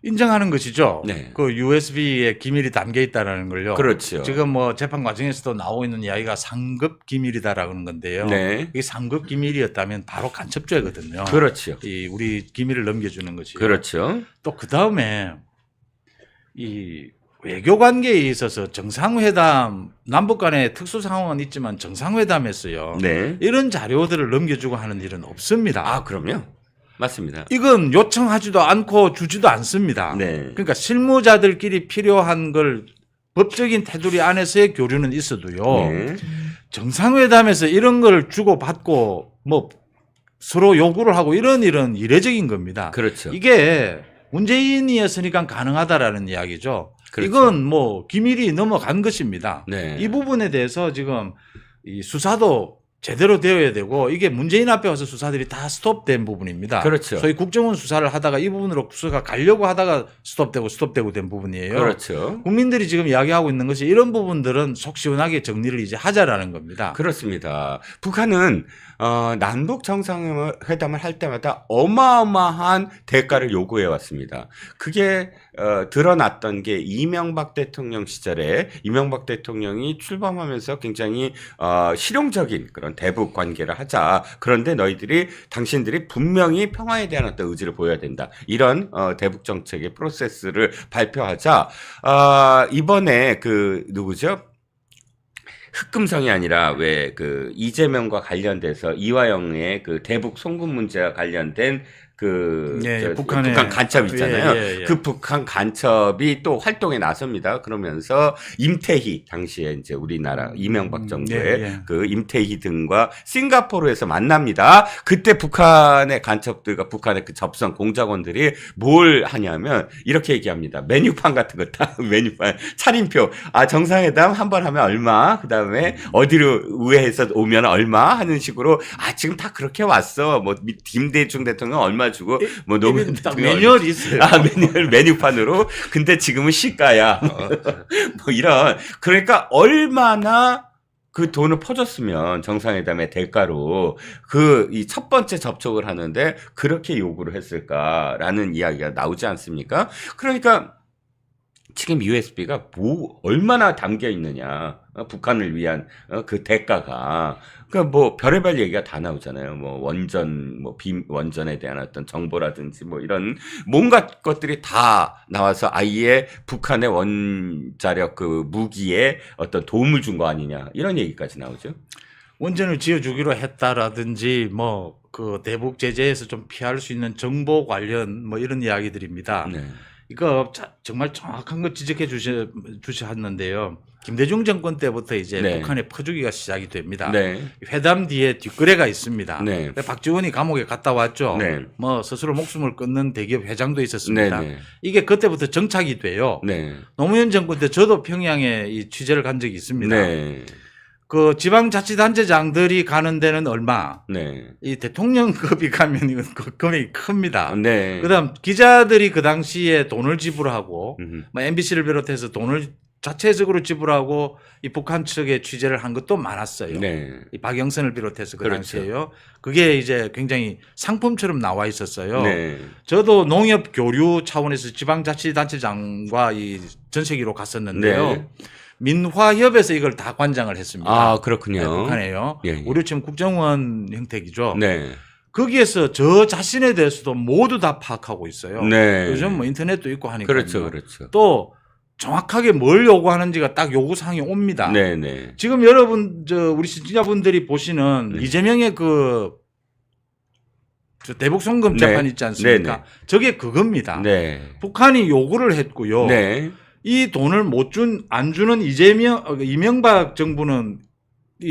인정하는 것이죠. 네. 그 USB에 기밀이 담겨 있다라는 걸요. 그렇죠. 지금 뭐 재판 과정에서도 나오고 있는 이야기가 상급 기밀이다라는 건데요. 네. 이게 상급 기밀이었다면 바로 간첩죄거든요. 그렇죠. 이 우리 기밀을 넘겨주는 것이. 그렇죠. 또 그 다음에 이 외교 관계에 있어서 정상회담, 남북 간의 특수 상황은 있지만 정상회담에서요. 네. 이런 자료들을 넘겨주고 하는 일은 없습니다. 아, 그럼요. 맞습니다. 이건 요청하지도 않고 주지도 않습니다. 네. 그러니까 실무자들끼리 필요한 걸 법적인 테두리 안에서의 교류는 있어도요. 네. 정상회담에서 이런 걸 주고받고 뭐 서로 요구를 하고 이런 일은 이례적인 겁니다. 그렇죠. 이게 문재인이었으니까 가능하다라는 이야기죠. 그렇죠. 이건 뭐 기밀이 넘어간 것입니다. 네. 이 부분에 대해서 지금 이 수사도 제대로 되어야 되고 이게 문재인 앞에 와서 수사들이 다 스톱된 부분입니다. 그렇죠. 소위 국정원 수사를 하다가 이 부분으로 수사가 가려고 하다가 스톱되고 된 부분이에요. 그렇죠. 국민들이 지금 이야기하고 있는 것이 이런 부분들은 속 시원하게 정리를 이제 하자라는 겁니다. 그렇습니다. 북한은 남북 정상회담을 할 때마다 어마어마한 대가를 요구해 왔습니다. 그게 드러났던 게 이명박 대통령 시절에 이명박 대통령이 출범하면서 굉장히 실용적인 그런 대북 관계를 하자. 그런데 당신들이 분명히 평화에 대한 어떤 의지를 보여야 된다. 이런 대북 정책의 프로세스를 발표하자. 이번에 누구죠? 흑금성이 아니라 왜 이재명과 관련돼서 이화영의 대북 송금 문제와 관련된 북한 간첩 있잖아요. 예. 그 북한 간첩이 또 활동에 나섭니다. 그러면서 임태희 당시에 이제 우리나라 이명박 정부의 임태희 등과 싱가포르에서 만납니다. 그때 북한의 간첩들과 북한의 접선 공작원들이 뭘 하냐면 이렇게 얘기합니다. 메뉴판 같은 거 딱 메뉴판 차림표. 정상회담 한 번 하면 얼마. 그다음에 어디로 우회해서 오면 얼마 하는 식으로 지금 다 그렇게 왔어. 뭐 김대중 대통령 얼마 주고 뭐 노무현 매뉴얼이 있어요. 메뉴판으로. 근데 지금은 시가야. 뭐 이런. 그러니까 얼마나 그 돈을 퍼줬으면 정상회담의 대가로 이 첫 번째 접촉을 하는데 그렇게 요구를 했을까라는 이야기가 나오지 않습니까? 그러니까 지금 USB가 얼마나 담겨 있느냐. 북한을 위한 그 대가가. 그러니까 뭐 별의별 얘기가 다 나오잖아요. 뭐 원전, 원전에 대한 어떤 정보라든지 뭐 이런 뭔가 것들이 다 나와서 아예 북한의 원자력 무기에 어떤 도움을 준 거 아니냐. 이런 얘기까지 나오죠. 원전을 지어주기로 했다라든지 뭐 대북 제재에서 좀 피할 수 있는 정보 관련 뭐 이런 이야기들입니다. 네. 이거 정말 정확한 거 지적해 주셨는데요. 김대중 정권 때부터 이제 북한의 퍼주기가 시작이 됩니다. 네. 회담 뒤에 뒷거래가 있습니다. 네. 박지원이 감옥에 갔다 왔죠. 네. 뭐 스스로 목숨을 끊는 대기업 회장도 있었습니다. 네. 이게 그때부터 정착이 돼요. 네. 노무현 정권 때 저도 평양에 이 취재를 간 적이 있습니다. 네. 지방자치단체장들이 가는 데는 얼마? 네. 이 대통령급이 가면 이건 금액이 큽니다. 네. 그다음 기자들이 그 당시에 돈을 지불하고 뭐 MBC를 비롯해서 돈을 자체적으로 지불하고 이 북한 측에 취재를 한 것도 많았어요. 네. 이 박영선을 비롯해서 그 그렇죠. 당시에요. 그게 이제 굉장히 상품처럼 나와 있었어요. 네. 저도 농협 교류 차원에서 지방자치단체장과 이 전세기로 갔었는데요. 네. 민화협에서 이걸 다 관장을 했습니다. 그렇군요. 네, 북한에요. 예. 우리 지금 국정원 형태이죠. 네. 거기에서 저 자신에 대해서도 모두 다 파악하고 있어요. 네. 요즘 뭐 인터넷도 있고 하니까. 그렇죠. 또 정확하게 뭘 요구하는지가 딱 요구사항이 옵니다. 네네. 지금 여러분, 우리 시청자분들이 보시는 이재명의 대북 송금 재판 있지 않습니까? 네네. 저게 그겁니다. 네. 북한이 요구를 했고요. 네. 이 돈을 안 주는 이명박 정부는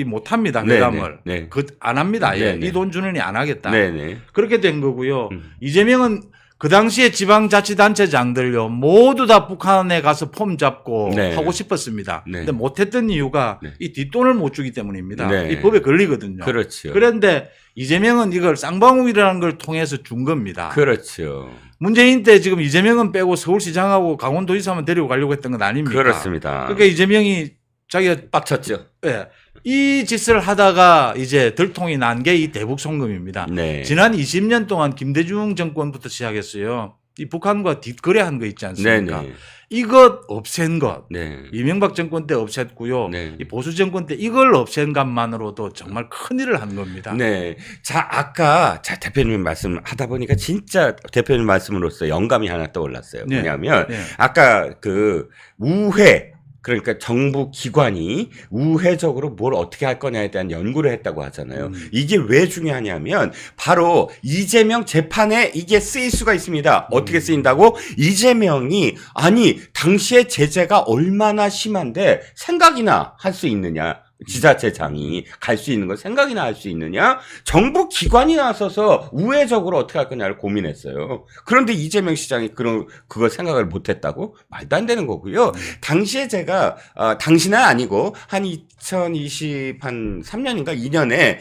못합니다. 회담을. 네. 안 합니다. 네네. 이 돈 주느니 안 하겠다. 네네. 그렇게 된 거고요. 이재명은 그 당시에 지방자치단체장들요 모두 다 북한에 가서 폼 잡고 네. 하고 싶었습니다. 네. 근데 못했던 이유가 네. 이 뒷돈을 못 주기 때문입니다. 네. 이 법에 걸리거든요. 그렇죠. 그런데 이재명은 이걸 쌍방울이라는 걸 통해서 준 겁니다. 그렇죠. 문재인 때 지금 이재명은 빼고 서울시장하고 강원도지사만 데리고 가려고 했던 건 아닙니까? 그렇습니다. 그러니까 이재명이 자기가 빡쳤죠. 예, 이 짓을 하다가 이제 들통이 난 게 이 대북 송금입니다. 네. 지난 20년 동안 김대중 정권부터 시작했어요. 이 북한과 뒷거래한 거 있지 않습니까? 네네. 이것 없앤 것. 네. 이명박 정권 때 없앴고요. 네. 이 보수 정권 때 이걸 없앤 것만으로도 정말 큰 일을 한 겁니다. 네. 자, 아까 대표님 말씀하다 보니까 진짜 대표님 말씀으로서 영감이 하나 떠올랐어요. 네. 뭐냐면 네. 아까 그 우회 그러니까 정부 기관이 우회적으로 뭘 어떻게 할 거냐에 대한 연구를 했다고 하잖아요. 이게 왜 중요하냐면 바로 이재명 재판에 이게 쓰일 수가 있습니다. 어떻게 쓰인다고? 이재명이 아니 당시에 제재가 얼마나 심한데 생각이나 할 수 있느냐. 지자체장이 갈 수 있는 걸 생각이나 할 수 있느냐? 정부 기관이 나서서 우회적으로 어떻게 할 거냐를 고민했어요. 그런데 이재명 시장이 그걸 생각을 못했다고? 말도 안 되는 거고요. 당시에 제가 당시는 아니고 한 2023년인가 2년에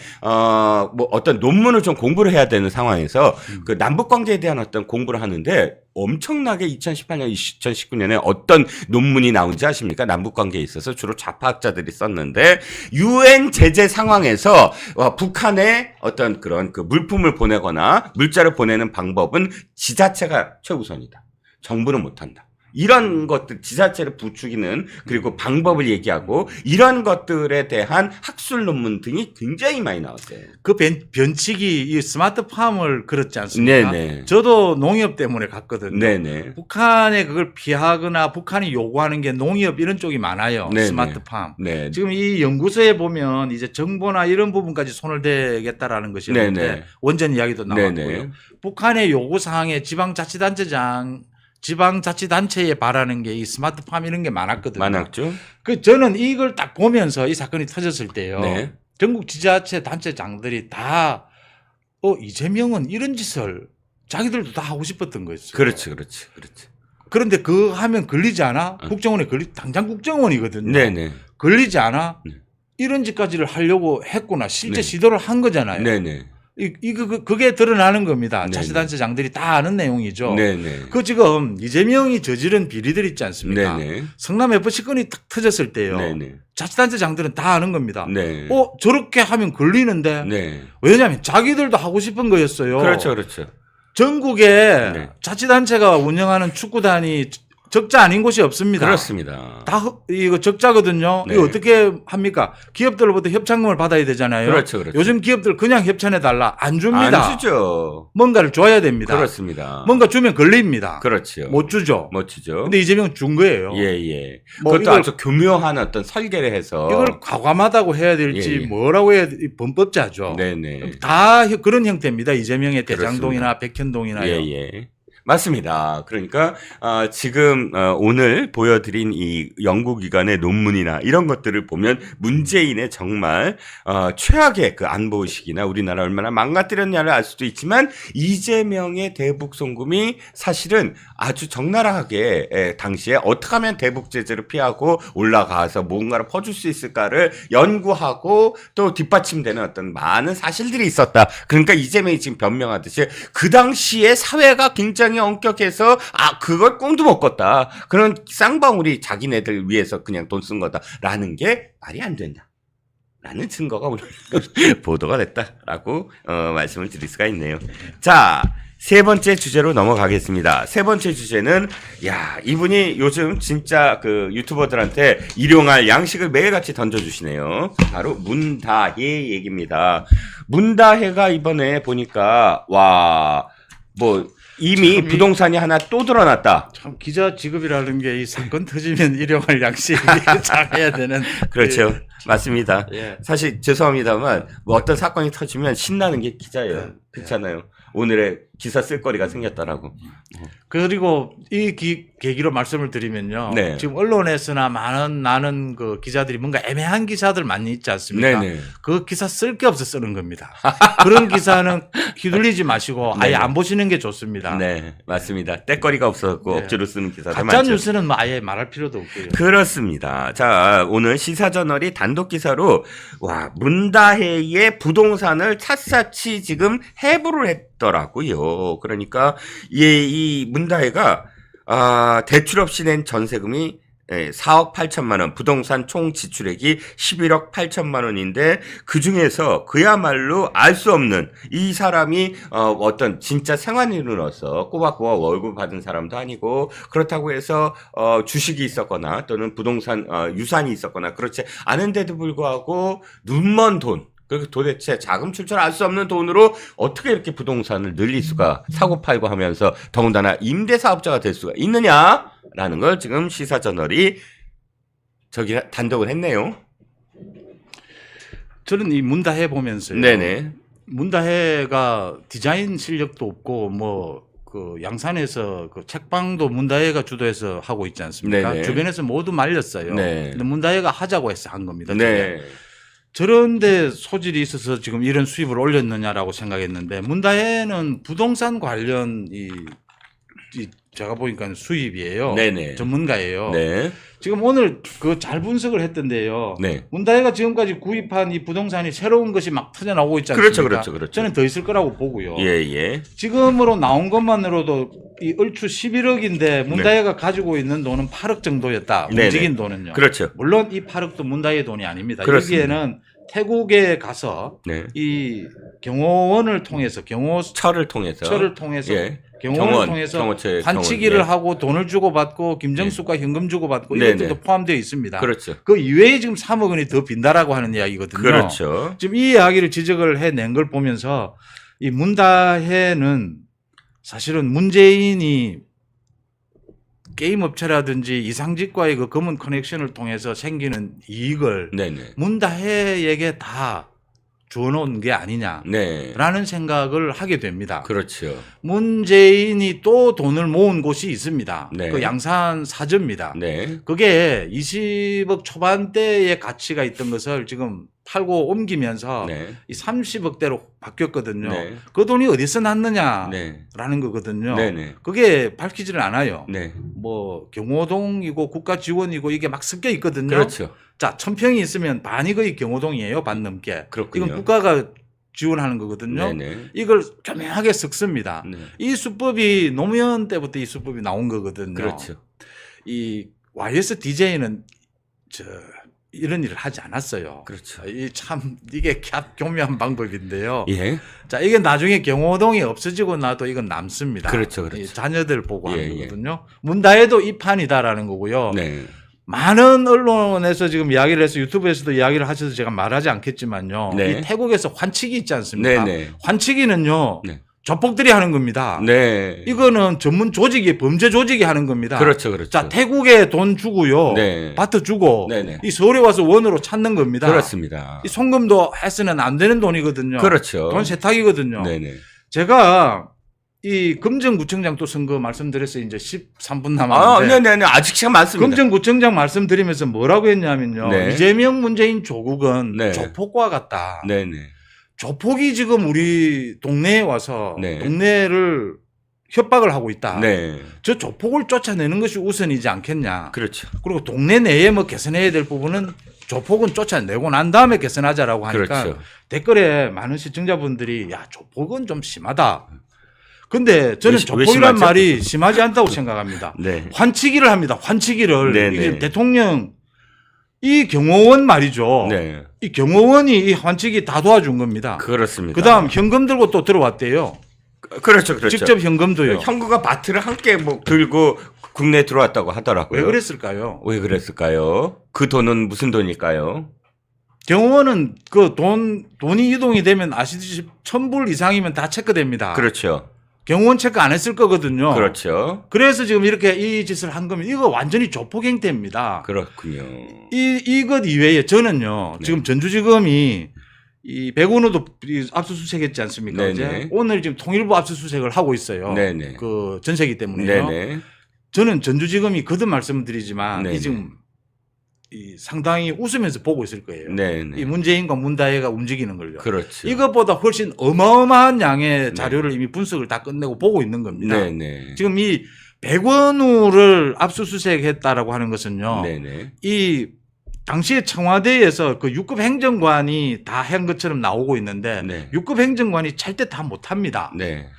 뭐 어떤 논문을 좀 공부를 해야 되는 상황에서 그 남북 관계에 대한 어떤 공부를 하는데 엄청나게 2018년, 2019년에 어떤 논문이 나온지 아십니까? 남북 관계에 있어서 주로 좌파학자들이 썼는데 유엔 제재 상황에서 북한에 어떤 그런 그 물품을 보내거나 물자를 보내는 방법은 지자체가 최우선이다. 정부는 못한다. 이런 것들 지자체를 부추기는 그리고 방법을 얘기하고 이런 것들에 대한 학술 논문 등이 굉장히 많이 나왔어요. 그 변칙이 이 스마트팜을 그렇지 않습니까? 네네. 저도 농협 때문에 갔거든요. 네네. 북한에 그걸 피하거나 북한이 요구하는 게 농협 이런 쪽이 많아요. 네네. 스마트팜. 네. 지금 이 연구소에 보면 이제 정보나 이런 부분까지 손을 대겠다라는 것이었는데 네네. 원전 이야기도 나왔고요. 네네. 북한의 요구사항에 지방자치단체에 바라는 게 이 스마트팜 이런 게 많았거든요. 많았죠. 저는 이걸 딱 보면서 이 사건이 터졌을 때요. 네. 전국 지자체 단체장들이 다 이재명은 이런 짓을 자기들도 다 하고 싶었던 거였어요. 그렇지. 그런데 그거 하면 걸리지 않아? 어. 국정원에 당장 국정원이거든요. 네네. 걸리지 않아? 네. 이런 짓까지를 하려고 했구나. 실제 네. 시도를 한 거잖아요. 네네. 그게 드러나는 겁니다. 네네. 자치단체장들이 다 아는 내용이죠. 네네. 그 지금 이재명이 저지른 비리들 있지 않습니까? 네네. 성남 FC 건이 딱 터졌을 때요. 네네. 자치단체장들은 다 아는 겁니다. 네. 저렇게 하면 걸리는데. 네. 왜냐하면 자기들도 하고 싶은 거였어요. 그렇죠. 전국에 네. 자치단체가 운영하는 축구단이 적자 아닌 곳이 없습니다. 그렇습니다. 다 이거 적자거든요. 네. 이거 어떻게 합니까? 기업들로부터 협찬금을 받아야 되잖아요. 그렇죠. 요즘 기업들 그냥 협찬해 달라 안 줍니다. 안 주죠. 뭔가를 줘야 됩니다. 그렇습니다. 뭔가 주면 걸립니다. 그렇죠. 못 주죠. 못 주죠. 근데 이재명 준 거예요. 예. 뭐 그것도 이걸- 아주 교묘한 어떤 설계를 해서 이걸 과감하다고 해야 될지 예. 뭐라고 해야 범법자죠. 네네. 다 그런 형태입니다. 이재명의 대장동이나 백현동이나요. 예. 맞습니다. 그러니까 지금 오늘 보여드린 이 연구기관의 논문이나 이런 것들을 보면 문재인의 정말 최악의 그 안보의식이나 우리나라 얼마나 망가뜨렸냐를 알 수도 있지만 이재명의 대북 송금이 사실은 아주 적나라하게 당시에 어떻게 하면 대북 제재를 피하고 올라가서 뭔가를 퍼줄 수 있을까를 연구하고 또 뒷받침되는 어떤 많은 사실들이 있었다. 그러니까 이재명이 지금 변명하듯이 그 당시에 사회가 굉장히 엄격해서 그걸 꿈도 못 꿨다. 그런 쌍방울이 자기네들 위해서 그냥 돈 쓴 거다라는 게 말이 안 된다. 라는 증거가 오늘 보도가 됐다라고 말씀을 드릴 수가 있네요. 자, 세 번째 주제로 넘어가겠습니다. 세 번째 주제는 이분이 요즘 진짜 그 유튜버들한테 일용할 양식을 매일같이 던져주시네요. 바로 문다혜 얘기입니다. 문다혜가 이번에 보니까 이미 부동산이 하나 또 드러났다. 참 기자 직업이라는 게 이 사건 터지면 일용할 양식 잘해야 되는. 그렇죠. 맞습니다. 예. 사실 죄송합니다만 어떤 사건이 터지면 신나는 게 기자예요. 그렇잖아요. 오늘의 기사 쓸거리가 생겼다라고. 그리고 이 계기로 말씀을 드리면요. 네. 지금 언론에서나 많은 그 기자들이 뭔가 애매한 기사들 많이 있지 않습니까? 네네. 그 기사 쓸 게 없어 쓰는 겁니다. 그런 기사는 휘둘리지 마시고 아예 네. 안 보시는 게 좋습니다. 네, 맞습니다. 때거리가 없어갖고 네. 억지로 쓰는 기사들 가짜 많죠. 뉴스는 뭐 아예 말할 필요도 없고요. 그렇습니다. 자, 오늘 시사저널이 단독 기사로 와, 문다혜의 부동산을 샅샅이 지금 해부를 했더라고요. 그러니까 이 문다혜가 대출 없이 낸 전세금이 4억 8천만 원, 부동산 총 지출액이 11억 8천만 원인데 그 중에서 그야말로 알 수 없는 이 사람이 어떤 진짜 생활인으로서 꼬박꼬박 월급 받은 사람도 아니고 그렇다고 해서 주식이 있었거나 또는 부동산 유산이 있었거나 그렇지 않은데도 불구하고 눈먼 돈. 그 도대체 자금 출처를 알 수 없는 돈으로 어떻게 이렇게 부동산을 늘릴 수가 사고 팔고 하면서 더군다나 임대사업자가 될 수가 있느냐라는 걸 지금 시사저널이 단독을 했네요. 저는 이 문다혜 보면서요. 네네. 문다혜가 디자인 실력도 없고 뭐 그 양산에서 그 책방도 문다혜가 주도해서 하고 있지 않습니까? 네네. 주변에서 모두 말렸어요. 네. 근데 문다혜가 하자고 해서 한 겁니다. 네. 저런데 소질이 있어서 지금 이런 수입을 올렸느냐라고 생각했는데 문다혜는 부동산 관련 이 제가 보니까 수입이에요. 네네. 전문가예요. 네. 지금 오늘 그 잘 분석을 했던데요. 네. 문다혜가 지금까지 구입한 이 부동산이 새로운 것이 막 터져 나오고 있지 않습니까? 그렇죠. 저는 더 있을 거라고 보고요. 예. 지금으로 나온 것만으로도 이 얼추 11억인데 문다혜가 가지고 있는 돈은 8억 정도였다. 네네. 움직인 돈은요. 그렇죠. 물론 이 8억도 문다혜의 돈이 아닙니다. 그렇습니다. 여기에는 태국에 가서 네. 이 경호원을 통해서 철을 통해서 예. 경호원을 경호원, 통해서 경호처의 환치기를 경호원, 예. 하고 돈을 주고받고 김정숙과 현금 주고받고 네네. 이것들도 포함되어 있습니다. 그렇죠. 그 이외에 지금 3억 원이 더 빈다라고 하는 이야기거든요. 그렇죠. 지금 이 이야기를 지적을 해낸 걸 보면서 이 문다혜는 사실은 문재인이 게임 업체라든지 이상직과의 그 검은 커넥션을 통해서 생기는 이익을 네네. 문다혜에게 다 주어놓은 게 아니냐라는 네. 생각을 하게 됩니다. 그렇죠. 문재인이 또 돈을 모은 곳이 있습니다. 네. 그 양산 사저입니다. 네. 그게 20억 초반대의 가치가 있던 것을 지금 팔고 옮기면서 네. 이 30억대로 바뀌었거든요. 네. 그 돈이 어디서 났느냐라는 네. 거거든요. 네네. 그게 밝히지를 않아요. 네. 뭐 경호동이고 국가 지원이고 이게 막 섞여 있거든요. 그렇죠. 자, 1000평이 있으면 반이 거의 경호동이에요. 반 넘게. 그렇군요. 이건 국가가 지원하는 거거든요. 네네. 이걸 교묘하게 섞습니다. 네. 이 수법이 노무현 때부터 이 수법이 나온 거거든요. 그렇죠. 이 YS DJ는 이런 일을 하지 않았어요. 그렇죠. 이게 교묘한 방법인데요. 예. 자, 이게 나중에 경호동이 없어지고 나도 이건 남습니다. 그렇죠. 이 자녀들 보고 하는 예. 거거든요. 문다혜도 이 판이다라는 거고요. 네. 많은 언론에서 지금 이야기를 해서 유튜브에서도 이야기를 하셔서 제가 말하지 않겠지만요. 네. 이 태국에서 환치기 있지 않습니까? 네네. 환치기는요. 네. 조폭들이 하는 겁니다. 네. 이거는 전문 조직이 범죄 조직이 하는 겁니다. 그렇죠. 자, 태국에 돈 주고요. 네. 밭을 주고 네네. 이 서울에 와서 원으로 찾는 겁니다. 그렇습니다. 이 송금도 해서는 안 되는 돈이거든요. 그렇죠. 돈 세탁이거든요. 네네. 제가 이 금정구청장 또 선거 말씀드렸어요. 이제 13분 남았는데. 네네. 아직 시간 많습니다. 금정구청장 말씀드리면서 뭐라고 했냐면요. 네. 이재명 문재인 조국은 네. 조폭과 같다. 네네. 조폭이 지금 우리 동네에 와서 네. 동네를 협박을 하고 있다. 네. 저 조폭을 쫓아내는 것이 우선이지 않겠냐. 그렇죠. 그리고 동네 내에 뭐 개선해야 될 부분은 조폭은 쫓아내고 난 다음에 개선하자라고 하니까 그렇죠. 댓글에 많은 시청자분들이 야, 조폭은 좀 심하다. 근데 저는 왜 조폭이란 심하죠? 말이 심하지 않다고 생각합니다. 네. 환치기를 합니다. 환치기를. 네네. 이게 대통령 이 경호원 말이죠. 네. 이 경호원이 이 환치기 다 도와준 겁니다. 그렇습니다. 그다음 현금 들고 또 들어왔대요. 그렇죠. 직접 현금도요. 형구가 마트를 함께 뭐 들고 국내에 들어왔다고 하더라고요. 왜 그랬을까요? 왜 그랬을까요? 그 돈은 무슨 돈일까요? 경호원은 그 돈이 이동이 되면 아시듯이 1000불 이상이면 다 체크됩니다. 그렇죠. 경호원 체크 안 했을 거거든요. 그렇죠. 그래서 지금 이렇게 이 짓을 한 거면 이거 완전히 조폭 행태입니다. 그렇군요. 이것 이외에 저는요. 네. 지금 전주지검이 이 백운호도 압수수색했지 않습니까? 네네. 어제? 오늘 지금 통일부 압수수색을 하고 있어요. 네네. 그 전세기 때문에요. 네네. 저는 전주지검이 거듭 말씀드리지만 네네. 이 지금 이 상당히 웃으면서 보고 있을 거예요. 네네. 이 문재인과 문다혜가 움직이는 걸요. 그렇죠. 이것보다 훨씬 어마어마한 양의 네. 자료를 이미 분석을 다 끝내고 보고 있는 겁니다. 네네. 지금 이 백원우를 압수수색했다라고 하는 것은요. 네네. 이 당시에 청와대에서 그 6급 행정관이 다 한 것처럼 나오고 있는데 네. 6급 행정관이 절대 다 못합니다. 네.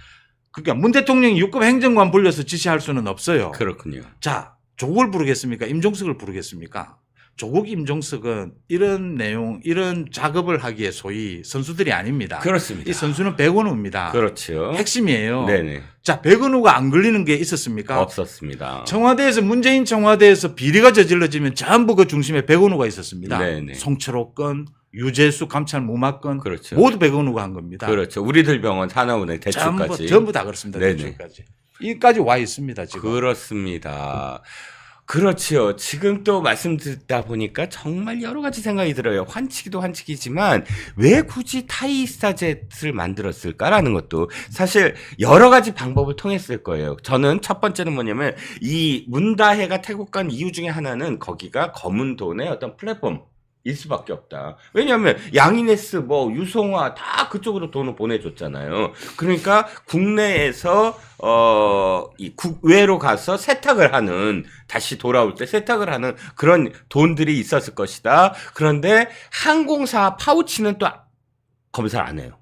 그러니까 문 대통령이 6급 행정관 불려서 지시할 수는 없어요. 그렇군요. 자, 조국을 부르겠습니까? 임종석을 부르겠습니까? 조국 임종석은 이런 내용, 이런 작업을 하기에 소위 선수들이 아닙니다. 그렇습니다. 이 선수는 백원우입니다. 그렇죠. 핵심이에요. 네네. 자, 백원우가 안 걸리는 게 있었습니까? 없었습니다. 청와대에서 문재인 청와대에서 비리가 저질러지면 전부 그 중심에 백원우가 있었습니다. 네네. 송철호 건, 유재수 감찰 무마 건 그렇죠. 모두 백원우가 한 겁니다. 그렇죠. 우리들 병원 하나은행 대출까지. 전부 다 그렇습니다. 네네. 대출까지. 이까지 와 있습니다. 지금. 그렇습니다. 그렇지요. 지금 또 말씀 듣다 보니까 정말 여러 가지 생각이 들어요. 환치기도 환치기지만 왜 굳이 타이스타젯을 만들었을까라는 것도 사실 여러 가지 방법을 통했을 거예요. 저는 첫 번째는 뭐냐면 이 문다혜가 태국 간 이유 중에 하나는 거기가 검은 돈의 어떤 플랫폼 일 수밖에 없다. 왜냐하면 양이네스 뭐 유송화 다 그쪽으로 돈을 보내줬잖아요. 그러니까 국내에서 이 국외로 가서 세탁을 하는 다시 돌아올 때 세탁을 하는 그런 돈들이 있었을 것이다. 그런데 항공사 파우치는 또 검사를 안 해요.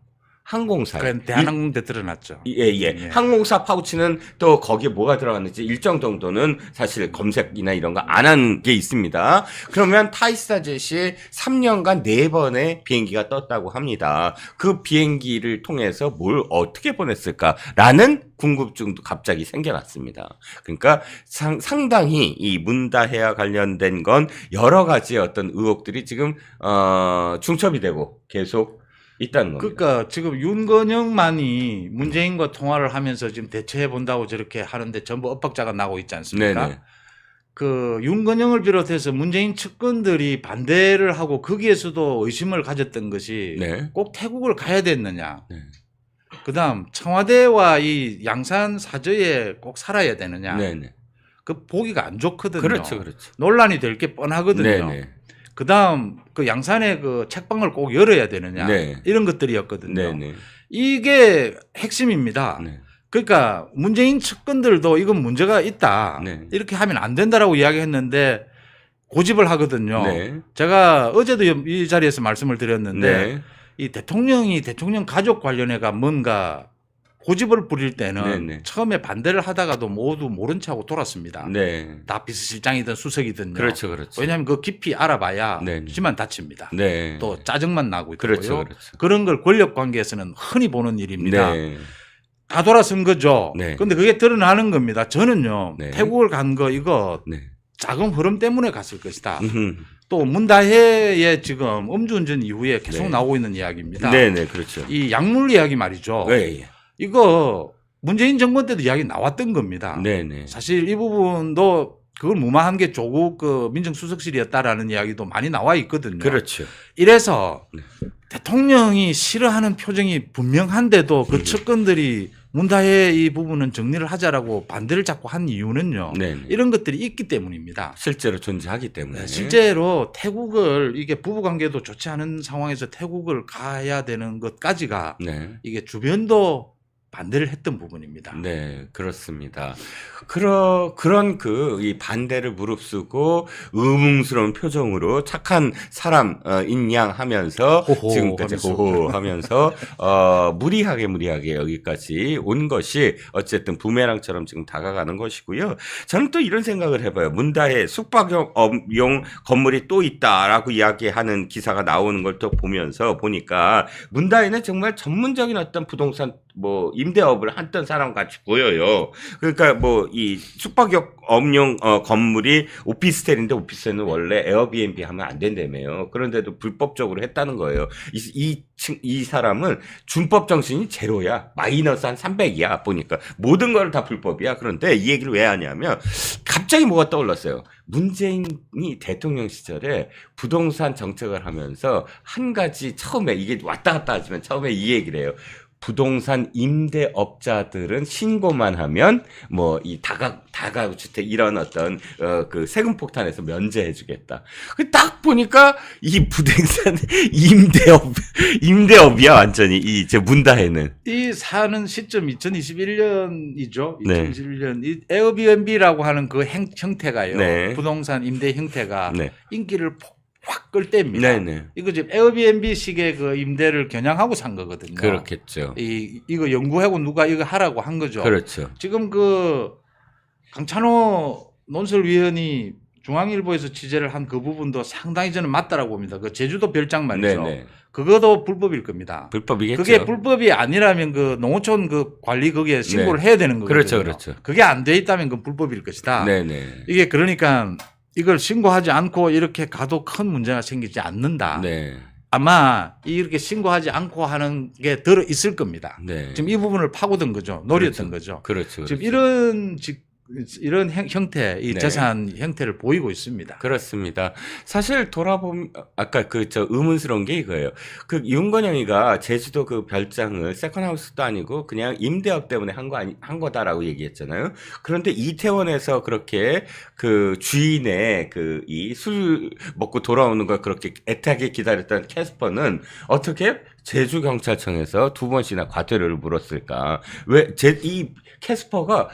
항공사. 그건 대한항공대 드러났죠. 예. 항공사 파우치는 또 거기에 뭐가 들어갔는지 일정 정도는 사실 검색이나 이런 거 안 한 게 있습니다. 그러면 타이스타젯이 3년간 4번의 비행기가 떴다고 합니다. 그 비행기를 통해서 뭘 어떻게 보냈을까라는 궁금증도 갑자기 생겨났습니다. 그러니까 상당히 이 문다혜와 관련된 건 여러 가지 어떤 의혹들이 지금 중첩이 되고 계속 있다는 겁니다. 그러니까 지금 윤건영만이 문재인과 통화를 하면서 지금 대처해 본다고 저렇게 하는데 전부 엇박자가 나고 있지 않습니까? 네네. 그 윤건영을 비롯해서 문재인 측근들이 반대를 하고 거기에서도 의심을 가졌던 것이 네. 꼭 태국을 가야 됐느냐. 네. 그다음 청와대와 이 양산 사저에 꼭 살아야 되느냐. 네네. 그 보기가 안 좋거든요. 그렇죠. 논란이 될 게 뻔하거든요. 네네. 그다음 그 양산의 그 책방을 꼭 열어야 되느냐. 네. 이런 것들이었거든요. 네네. 이게 핵심입니다. 네. 그러니까 문재인 측근들도 이건 문제가 있다. 네. 이렇게 하면 안 된다라고 이야기했는데 고집을 하거든요. 네. 제가 어제도 이 자리에서 말씀을 드렸는데 네. 이 대통령이 대통령 가족 관련해가 뭔가 고집을 부릴 때는 네네. 처음에 반대를 하다가도 모두 모른 척하고 돌았습니다. 네. 다 비서실장이든 수석이든요. 그렇죠. 왜냐하면 그 깊이 알아봐야 네네. 쥐만 다칩니다. 네. 또 짜증만 나고 있고요. 그렇죠. 그런 걸 권력 관계에서는 흔히 보는 일입니다. 네. 다 돌아선 거죠. 네. 근데 그게 드러나는 겁니다. 저는요, 네. 태국을 간 거 이거 네. 자금 흐름 때문에 갔을 것이다. 음흠. 또 문다혜의 지금 음주운전 이후에 계속 네. 나오고 있는 이야기입니다. 네네. 그렇죠. 이 약물 이야기 말이죠. 네. 이거 문재인 정권 때도 이야기 나왔던 겁니다. 네네. 사실 이 부분도 그걸 무마한 게 조국 그 민정수석실이었다라는 이야기도 많이 나와 있거든요. 그렇죠. 이래서 네. 대통령이 싫어하는 표정이 분명한데도 그 측근들이 문다혜 이 부분은 정리를 하자라고 반대를 자꾸 한 이유는요. 네네. 이런 것들이 있기 때문입니다. 실제로 존재하기 때문에. 실제로 태국을 이게 부부관계도 좋지 않은 상황에서 태국을 가야 되는 것까지가 네. 이게 주변도 반대를 했던 부분입니다. 네, 그렇습니다. 그런 이 반대를 무릅쓰고 의문스러운 표정으로 착한 사람, 인양 하면서 호호 지금까지 하면서. 호호 하면서, 무리하게 여기까지 온 것이 어쨌든 부메랑처럼 지금 다가가는 것이고요. 저는 또 이런 생각을 해봐요. 문다혜 숙박용 건물이 또 있다라고 이야기하는 기사가 나오는 걸 또 보니까 문다혜는 정말 전문적인 어떤 부동산 뭐 임대업을 했던 사람 같이 보여요. 그러니까 뭐 이 숙박업 업용 건물이 오피스텔인데 오피스텔은 원래 에어비앤비 하면 안 된다며요. 그런데도 불법적으로 했다는 거예요. 이 사람은 준법 정신이 제로야. 마이너스 한 300이야. 보니까 모든 걸 다 불법이야. 그런데 이 얘기를 왜 하냐면 갑자기 뭐가 떠올랐어요. 문재인이 대통령 시절에 부동산 정책을 하면서 한 가지 처음에 이게 왔다 갔다 하지만 처음에 이 얘기를 해요. 부동산 임대업자들은 신고만 하면 뭐 이 다가구주택 이런 어떤 그 세금 폭탄에서 면제해주겠다. 딱 보니까 이 부동산 임대업이야 완전히 이 제 문다해는. 이 사는 시점 2021년이죠. 네. 2021년 이 에어비앤비라고 하는 그 형태가요. 네. 부동산 임대 형태가 네. 인기를 확 끌 때입니다. 네네. 이거 지금 에어비앤비식의 그 임대를 겨냥하고 산 거거든요. 그렇겠죠. 이거 연구하고 누가 이거 하라고 한 거죠. 그렇죠. 지금 그 강찬호 논설위원이 중앙일보에서 취재를 한 그 부분도 상당히 저는 맞다라고 봅니다. 그 제주도 별장 말이죠. 네네. 그것도 불법일 겁니다. 불법이겠죠. 그게 불법이 아니라면 그 농어촌 그 관리 거기에 신고를 해야 되는 거거든요. 그렇죠, 그렇죠. 그게 안 돼 있다면 그건 불법일 것이다. 네네. 이게 그러니까 이걸 신고하지 않고 이렇게 가도 큰 문제가 생기지 않는다. 네. 아마 이렇게 신고하지 않고 하는 게 들어 있을 겁니다. 네. 지금 이 부분을 파고든 거죠. 노렸던 거죠. 그렇죠. 지금 그렇죠. 이런 형태, 이 네. 재산 형태를 보이고 있습니다. 그렇습니다. 사실 돌아보면 아까 의문스러운 게 이거예요. 그 윤건영이가 제주도 그 별장을 세컨하우스도 아니고 그냥 임대업 때문에 한 거다라고 얘기했잖아요. 그런데 이태원에서 그렇게 그 주인의 그 이 술 먹고 돌아오는 걸 그렇게 애타게 기다렸던 캐스퍼는 어떻게 제주 경찰청에서 2번씩이나 과태료를 물었을까? 왜 이 캐스퍼가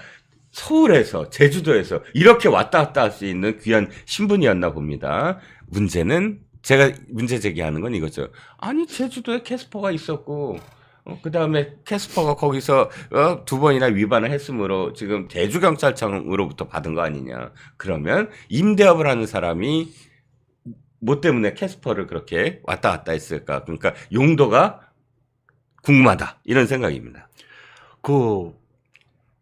서울에서 제주도에서 이렇게 왔다 갔다 할 수 있는 귀한 신분이었나 봅니다. 문제는 제가 문제 제기하는 건 이거죠. 아니 제주도에 캐스퍼가 있었고 그 다음에 캐스퍼가 거기서 2번이나 위반을 했으므로 지금 제주경찰청으로부터 받은 거 아니냐. 그러면 임대업을 하는 사람이 뭐 때문에 캐스퍼를 그렇게 왔다 갔다 했을까. 그러니까 용도가 궁금하다 이런 생각입니다.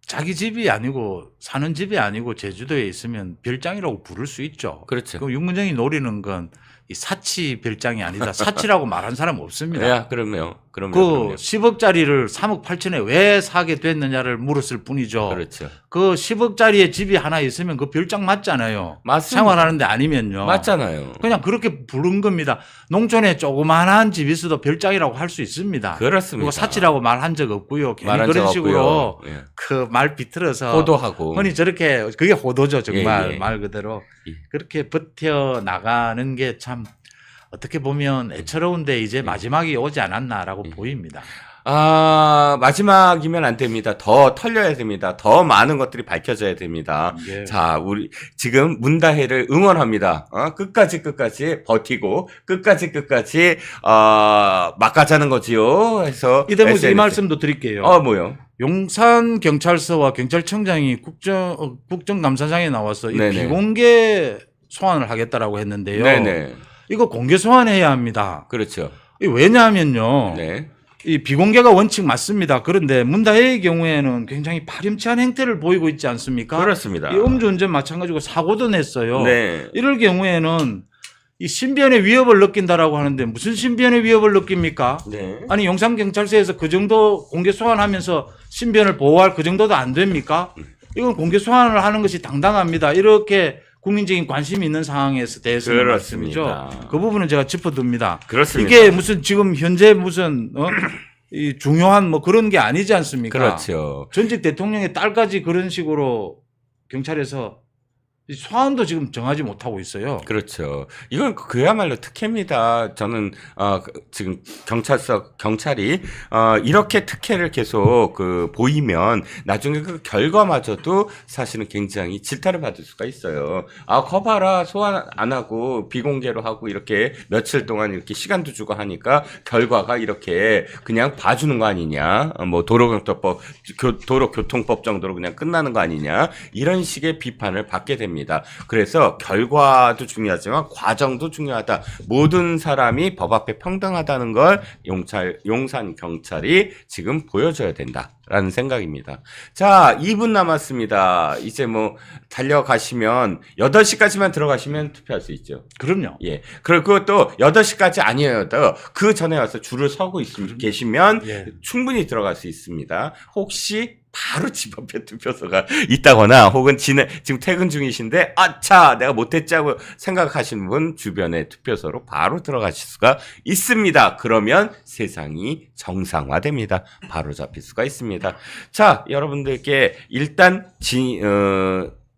자기 집이 아니고 사는 집이 아니고 제주도에 있으면 별장이라고 부를 수 있죠. 그렇죠. 그럼 윤문정이 노리는 건 이 사치 별장이 아니다. 사치라고 말한 사람 없습니다. 야, 그럼요. 그 그럼요. 10억짜리를 3억 8천에 왜 사게 됐느냐를 물었을 뿐이죠. 그렇죠. 그 10억짜리의 집이 하나 있으면 그 별장 맞잖아요. 맞습니다. 생활하는데 아니면요. 맞잖아요. 그냥 그렇게 부른 겁니다. 농촌에 조그만한 집이 있어도 별장이라고 할 수 있습니다. 그렇습니다. 그리고 사치라고 말한 적 없고요. 괜히 말한 그런 적 식으로 없고요. 예. 그 말 비틀어서 호도하고. 흔히 저렇게 그게 호도죠. 정말 예, 예. 말 그대로 예. 그렇게 버텨 나가는 게 참 어떻게 보면 애처로운데 이제 마지막이 오지 않았나라고 보입니다. 마지막이면 안 됩니다. 더 털려야 됩니다. 더 많은 것들이 밝혀져야 됩니다. 예. 자, 우리 지금 문다혜를 응원합니다. 끝까지 버티고 끝까지 막 가자는 거지요. 해서 이 대목에서 이 SNS. 말씀도 드릴게요. 뭐요? 용산 경찰서와 경찰청장이 국정감사장에 나와서 이 네네. 비공개 소환을 하겠다라고 했는데요. 네네. 이거 공개 소환해야 합니다. 그렇죠. 왜냐하면요. 네. 이 비공개가 원칙 맞습니다. 그런데 문다혜의 경우에는 굉장히 파렴치한 행태를 보이고 있지 않습니까? 그렇습니다. 이 음주운전 마찬가지고 사고도 냈어요. 네. 이럴 경우에는 이 신변의 위협을 느낀다라고 하는데 무슨 신변의 위협을 느낍니까? 네. 아니 용산경찰서에서 그 정도 공개 소환하면서 신변을 보호할 그 정도도 안 됩니까? 이건 공개 소환을 하는 것이 당당합니다. 이렇게 국민적인 관심이 있는 상황에서 대해서는 그렇습니다. 말씀이죠. 그 부분은 제가 짚어둡니다. 그렇습니다. 이게 무슨 지금 현재 무슨 이 중요한 뭐 그런 게 아니지 않습니까? 그렇죠. 전직 대통령의 딸까지 그런 식으로 경찰에서 소환도 지금 정하지 못하고 있어요. 그렇죠. 이건 그야말로 특혜입니다. 저는 지금 경찰이 이렇게 특혜를 계속 보이면 나중에 그 결과마저도 사실은 굉장히 질타를 받을 수가 있어요. 거봐라 소환 안 하고 비공개로 하고 이렇게 며칠 동안 이렇게 시간도 주고 하니까 결과가 이렇게 그냥 봐주는 거 아니냐? 뭐 도로교통법 정도로 그냥 끝나는 거 아니냐? 이런 식의 비판을 받게 됩니다. 겁니다. 그래서 결과도 중요하지만 과정도 중요하다. 모든 사람이 법 앞에 평등하다는 걸 용산 경찰이 지금 보여줘야 된다라는 생각입니다. 자, 2분 남았습니다. 이제 뭐 달려가시면 8시까지만 들어가시면 투표할 수 있죠. 그럼요. 예. 그리고 또 8시까지 아니어도 그 전에 와서 줄을 서고 계시면 예. 충분히 들어갈 수 있습니다. 혹시 바로 집 앞에 투표소가 있다거나 혹은 지금 퇴근 중이신데 아차 내가 못했자고 생각하시는 분 주변의 투표소로 바로 들어가실 수가 있습니다. 그러면 세상이 정상화됩니다. 바로 잡힐 수가 있습니다. 자, 여러분들께 일단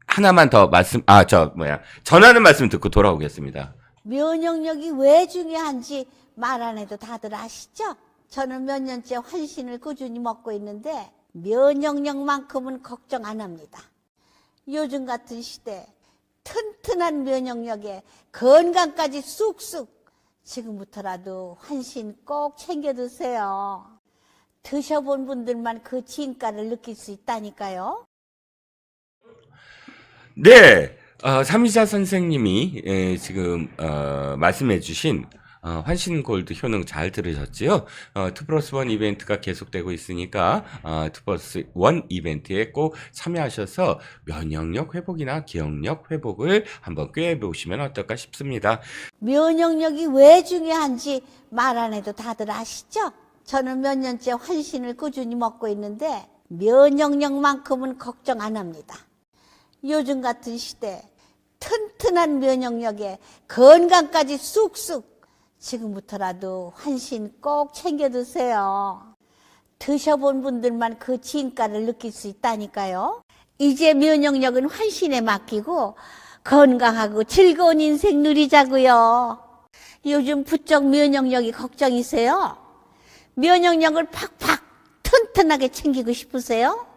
하나만 더 전하는 말씀 듣고 돌아오겠습니다. 면역력이 왜 중요한지 말 안 해도 다들 아시죠? 저는 몇 년째 환신을 꾸준히 먹고 있는데 면역력만큼은 걱정 안 합니다. 요즘 같은 시대 튼튼한 면역력에 건강까지 쑥쑥 지금부터라도 환신 꼭 챙겨 드세요. 드셔본 분들만 그 진가를 느낄 수 있다니까요. 네, 삼이자 선생님이 지금 말씀해 주신 환신골드 효능 잘 들으셨지요? 2+1 이벤트가 계속되고 있으니까 2+1 이벤트에 꼭 참여하셔서 면역력 회복이나 기억력 회복을 한번 꾀해보시면 어떨까 싶습니다. 면역력이 왜 중요한지 말 안 해도 다들 아시죠? 저는 몇 년째 환신을 꾸준히 먹고 있는데 면역력만큼은 걱정 안 합니다. 요즘 같은 시대 튼튼한 면역력에 건강까지 쑥쑥 지금부터라도 환신 꼭 챙겨 드세요. 드셔본 분들만 그 진가를 느낄 수 있다니까요. 이제 면역력은 환신에 맡기고 건강하고 즐거운 인생 누리자고요. 요즘 부쩍 면역력이 걱정이세요? 면역력을 팍팍 튼튼하게 챙기고 싶으세요?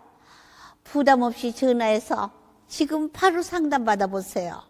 부담 없이 전화해서 지금 바로 상담 받아보세요.